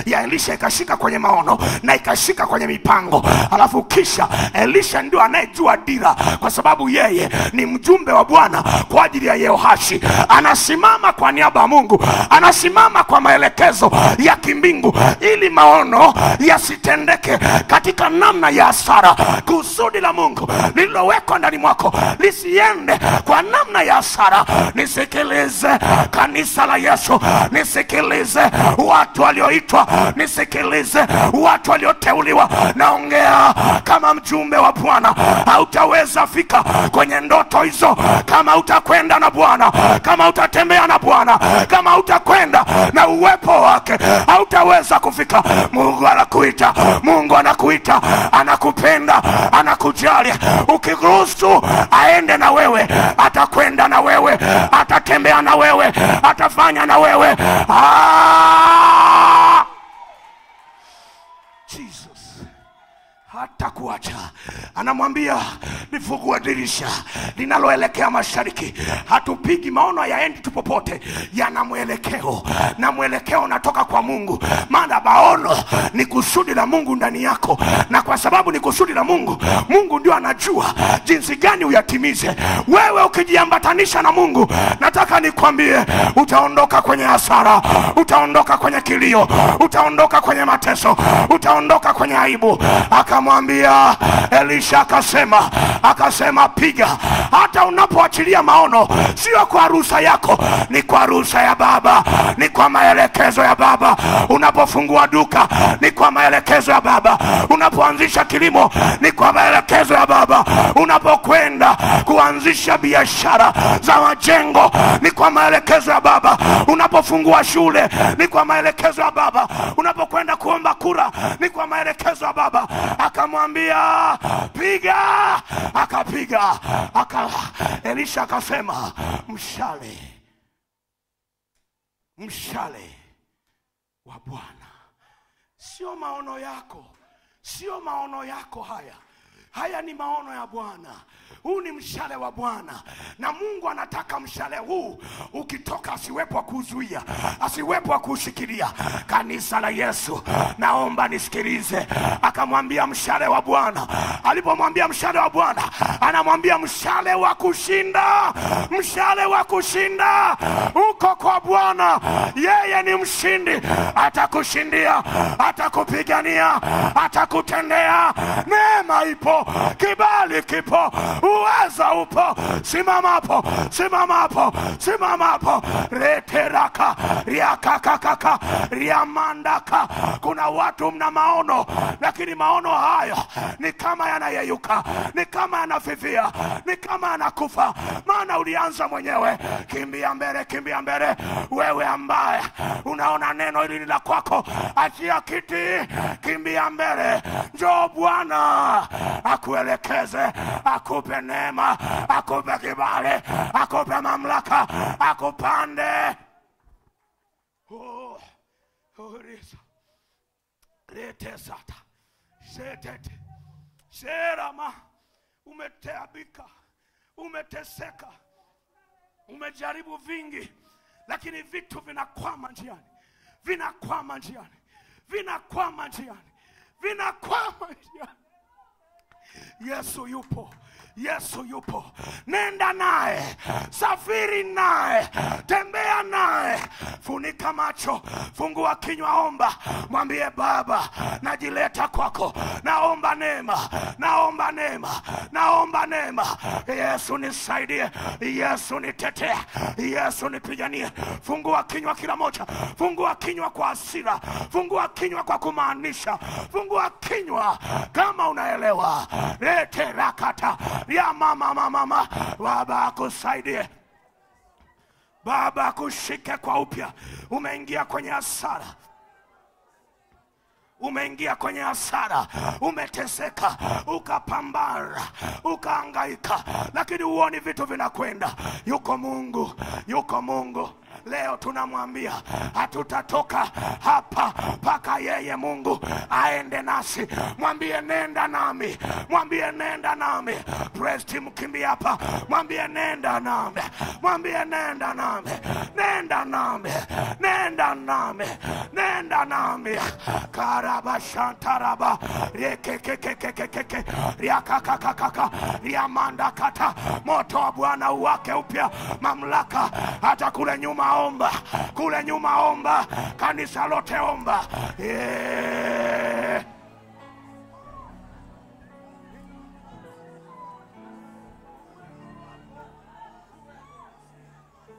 Speaker 2: ya Elisha, ikashika kwenye maono na ikashika kwenye mipango. Alafu kisha Elisha ndio anayejua dira, kwa sababu yeye ni mjumbe wa Bwana kwa ajili ya Yehoashi. Anasimama kwa niaba ya Mungu, anasimama kwa maelekezo ya kimbingu ili maono yasitendeke katika namna ya hasara. Kusudi la Mungu lililowekwa ndani mwako lisiende kwa namna ya hasara. Nisikilize kanisa la Yesu, nisikilize watu walioitwa, nisikilize watu walioteuliwa. Naongea kama mjumbe wa Bwana. Hautaweza fika kwenye ndoto hizo kama utakwenda na Bwana, kama utatembea na Bwana, kama utakwenda na uwepo wake. Hautaweza kufika. Mungu anakuita, Mungu anakuita, anakupenda, anakujali. Ukiruhusu aende na wewe, atakwenda na wewe, atatembea na wewe, atafanya na wewe. Jesus hata kuacha. Anamwambia nifungue dirisha linaloelekea mashariki. Hatupigi maono yaendi tu popote, yana mwelekeo, na mwelekeo unatoka kwa Mungu. Maana maono ni kusudi la Mungu ndani yako, na kwa sababu ni kusudi la Mungu, Mungu ndio anajua jinsi gani uyatimize. Wewe ukijiambatanisha na Mungu, nataka nikwambie, utaondoka kwenye hasara, utaondoka kwenye kilio, utaondoka kwenye mateso, utaondoka kwenye aibu. Akamwambia Elisha, akasema piga. Hata unapoachilia maono, sio kwa ruhusa yako, ni kwa ruhusa ya Baba, ni kwa maelekezo ya Baba. Unapofungua duka, ni kwa maelekezo ya Baba. Unapoanzisha kilimo, ni kwa maelekezo ya Baba. Unapokwenda kuanzisha biashara za majengo, ni kwa maelekezo ya Baba. Unapofungua shule, ni kwa maelekezo ya Baba. Unapokwenda kuomba kura, ni kwa maelekezo ya Baba. Akamwambia piga, akapiga. Elisha akasema mshale wa Bwana. Sio maono yako, sio maono yako haya ni maono ya Bwana. Huu ni mshale wa Bwana, na Mungu anataka mshale huu ukitoka asiwepo wa kuzuia, asiwepo wa kushikilia. Kanisa la Yesu, naomba nisikilize. Akamwambia mshale wa Bwana. Alipomwambia mshale wa Bwana, anamwambia mshale wa kushinda. Mshale wa kushinda uko kwa Bwana. Yeye ni mshindi, atakushindia, atakupigania, atakutendea. Neema ipo, kibali kipo, uweza upo. Simama hapo, simama hapo, simama hapo. Reteraka riakakakaka riamandaka. Kuna watu mna maono, lakini maono haya ni kama yanayeyuka, ni kama yanafifia, ni kama yanakufa. Maana ulianza mwenyewe. Kimbia mbele, kimbia mbele. Wewe ambaye unaona neno hili la kwako, achia kiti, kimbia mbele. Njoo Bwana akuelekeze, akupe neema, akupe kibali, akupe mamlaka, akupande. Retesata setete serama. Umeteabika, umeteseka, umejaribu vingi, lakini vitu vinakwama njiani, vinakwama njiani, vinakwama njiani, vinakwama njiani. Yesu yupo, Yesu yupo. Nenda naye, safiri naye, tembea naye. Funika macho, fungua kinywa, omba. Mwambie Baba, najileta kwako, naomba neema, naomba neema, naomba neema. Yesu nisaidie, Yesu nitetee, Yesu nipiganie. Fungua kinywa kila moja, fungua kinywa kwa hasira, fungua kinywa kwa kumaanisha, fungua kinywa kama unaelewa. Lete rakata ya mama. Baba akusaidie, Baba akushike kwa upya. Umeingia kwenye hasara, umeingia kwenye hasara, umeteseka, ukapambana, ukahangaika, lakini uone vitu vinakwenda. Yuko Mungu, yuko Mungu. Leo tunamwambia hatutatoka hapa mpaka yeye Mungu aende nasi. Mwambie nenda nami, mwambie nenda nami. Praise team, kimbia hapa, mwambie nenda nami, mwambie nenda nami, nenda nami, nenda nami, nenda nami. Karaba shantaraba rekekekekekeke riakakakaka riamanda kata. Moto wa Bwana uwake upya, mamlaka. Hata kule nyuma omba, kule nyuma omba, kanisa lote omba.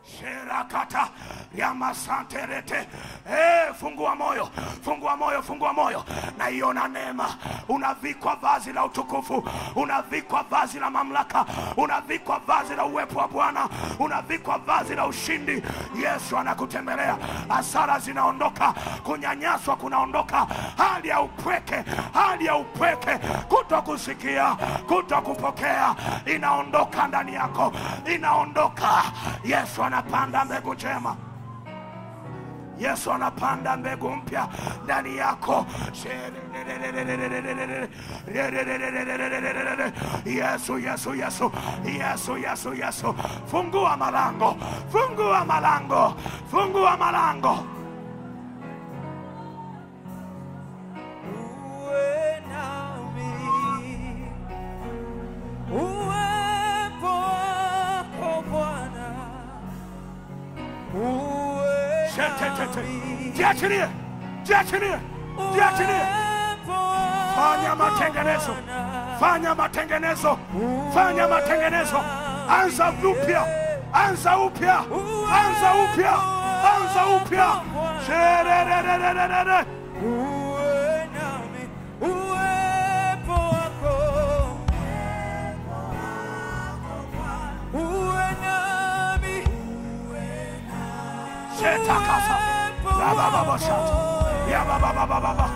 Speaker 2: Sherakata yamasanterete. Fungua moyo, fungua moyo, fungua moyo. Na iona neema. Unavikwa vazi la utukufu, unavikwa vazi la mamlaka, unavikwa vazi la uwepo wa Bwana, unavikwa vazi la ushindi. Yesu anakutembelea. Hasara zinaondoka, kunyanyaswa kunaondoka, hali ya upweke, hali ya upweke, kutokusikia, kutokupokea inaondoka ndani yako, inaondoka. Yesu anapanda mbegu njema, Yesu anapanda mbegu mpya ndani yako. Yesu, Yesu, Yesu, Yesu, Yesu, Yesu. Fungua malango, fungua malango, fungua malango.
Speaker 3: Uwe nami, uwepo wako Bwana.
Speaker 2: Jiachilie, jiachilie, jiachilie. Fanya matengenezo, fanya matengenezo, fanya matengenezo. Anza upya, anza upya, anza upya, anza upya. Sherererererere.
Speaker 3: Uwe nami, uwepo wako. Uwe nami,
Speaker 2: Shetakasa. Rabababashata. Yabababababa.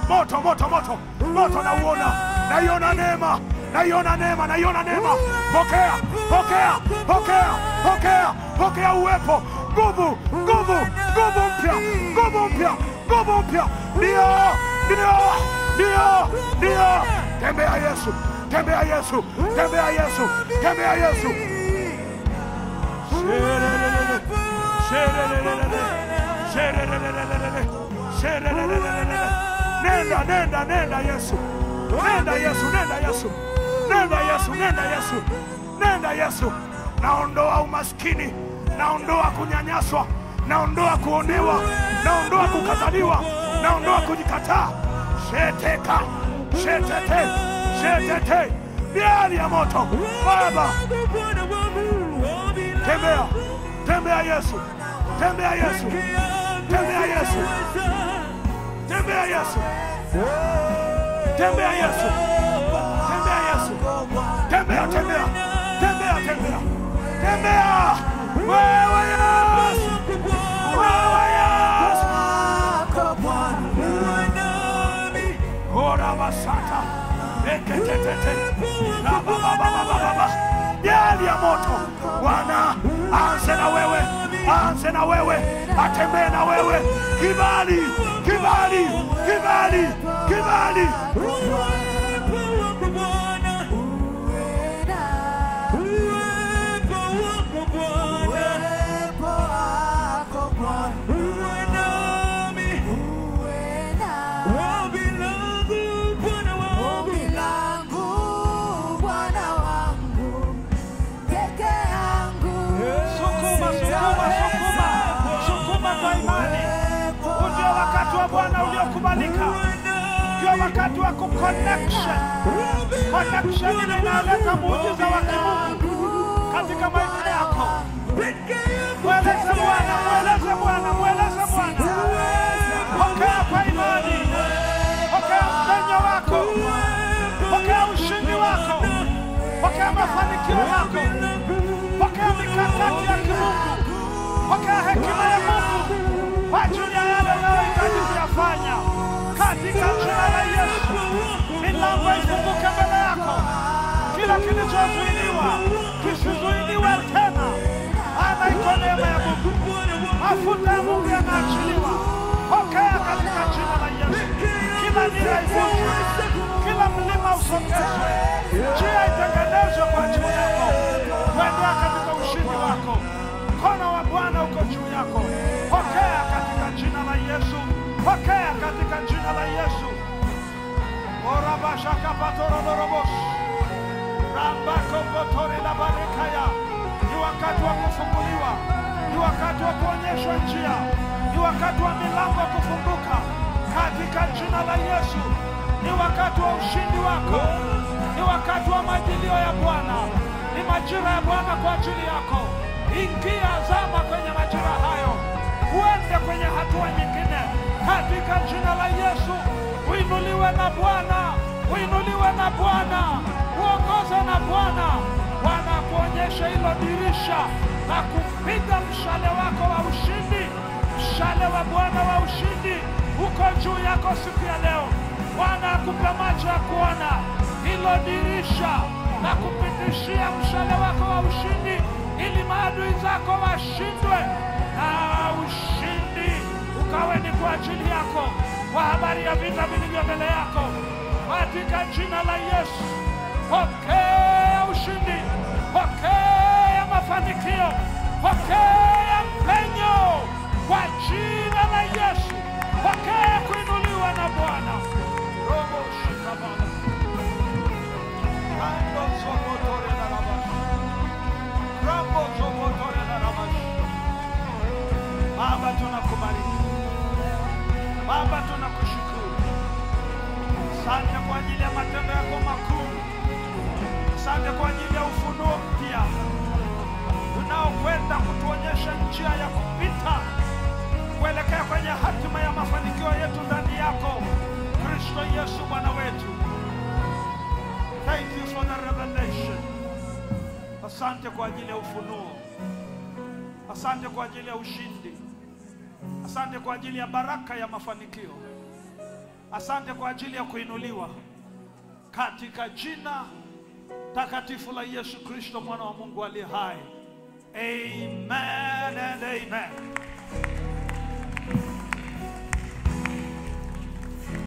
Speaker 2: Moto, moto, moto, moto na uona. Naiona neema, naiona neema, naiona neema. Pokea, pokea, pokea, pokea, pokea uwepo. Nguvu, nguvu, nguvu mpya, nguvu mpya, nguvu mpya. Ndio, ndio, ndio, ndio. Tembea Yesu, tembea Yesu, tembea Yesu, tembea Yesu. Sherelelele, sherelelele, sherelelele, sherelelele. Nenda, nenda, nenda Yesu. Nenda Yesu, nenda Yesu. Nenda Yesu, nenda Yesu. Nenda Yesu. Naondoa umaskini, naondoa kunyanyaswa, naondoa kuonewa, naondoa kukataliwa, naondoa kujikataa. Sheteka, shetete, shetete. Miali ya moto. Baba. Tembea, tembea Yesu. Tembea Yesu. Tembea Yesu. Tembea Yesu. Tembea Yesu. Tembea Yesu. Tembea, tembea. Tembea, tembea. Tembea. Wewe Yesu. Wewe Yesu. Ora basata. Eketetete. Baba. Yali ya moto. Bwana, aanze na wewe. Aanze na wewe. Atembee na wewe. Kibali. Kibali, kibali, kibali. Bwana uliokubalika, ndio wakati wa kuconnection. Connection ile inaleta muujiza wa kimungu katika maisha yako. Mweleze Bwana, mweleze Bwana, mweleze Bwana. Pokea kwa imani, pokea mpenyo wako, pokea ushindi wako, pokea mafanikio yako, pokea mikakati ya kimungu, pokea hekima ya Mungu kwa ajili ya yale unayohitaji kuyafanya katika jina la Yesu. Milango ifunguke mbele yako, kila kilichozuiliwa kisizuiliwe tena. Ana iko neema ya Mungu, Mafuta ya Mungu yanaachiliwa. Pokea katika jina la Yesu. Kila nira ivunjwe, kila mlima usongezwe, njia itengenezwe kwa ajili yako. Kuendea katika ushindi wako. Mkono wa Bwana uko juu yako. Pokea katika jina la Yesu. Pokea katika jina la Yesu. Orabashaka patorobos. Rambako potori la barekaya. Ni wakati wa kufunguliwa. Ni wakati wa kuonyeshwa njia. Ni wakati wa milango kufunguka katika jina la Yesu. Ni wakati wa ushindi wako. Ni wakati wa majilio ya Bwana. Ni majira ya Bwana kwa ajili yako. Ingia, zama kwenye majira hayo. Uende kwenye hatua nyingine katika jina la Yesu. Uinuliwe na Bwana. Uinuliwe na Bwana. Uongoze na Bwana. Bwana kuonyesha hilo dirisha na kupiga mshale wako wa ushindi. Mshale wa Bwana wa ushindi uko juu yako siku ya leo. Bwana akupe macho ya kuona hilo dirisha na kupitishia mshale wako wa ushindi, ili maadui zako washindwe na ushindi ukawe ni kwa ajili yako, kwa habari ya vita vilivyo mbele yako. Katika jina la Yesu, pokea ushindi, pokea mafanikio, pokea penyo kwa jina la Yesu. Pokea kuinuliwa na Bwana. Roho shikamana. Rambo sokotore na rabash. Rambo sokotore na rabash. Baba tunakubariki. Baba tunakushukuru. Asante kwa ajili ya matendo yako makuu. Asante kwa ajili ya ufunuo mpya unaokwenda kutuonyesha njia ya kupita kuelekea kwenye hatima ya mafanikio yetu ndani yako, Kristo Yesu Bwana wetu. Thank you for the revelation. Asante kwa ajili ya ufunuo. Asante kwa ajili ya ushindi. Asante kwa ajili ya baraka ya mafanikio. Asante kwa ajili ya kuinuliwa katika jina takatifu la Yesu Kristo, mwana wa Mungu aliye hai. Amen and amen.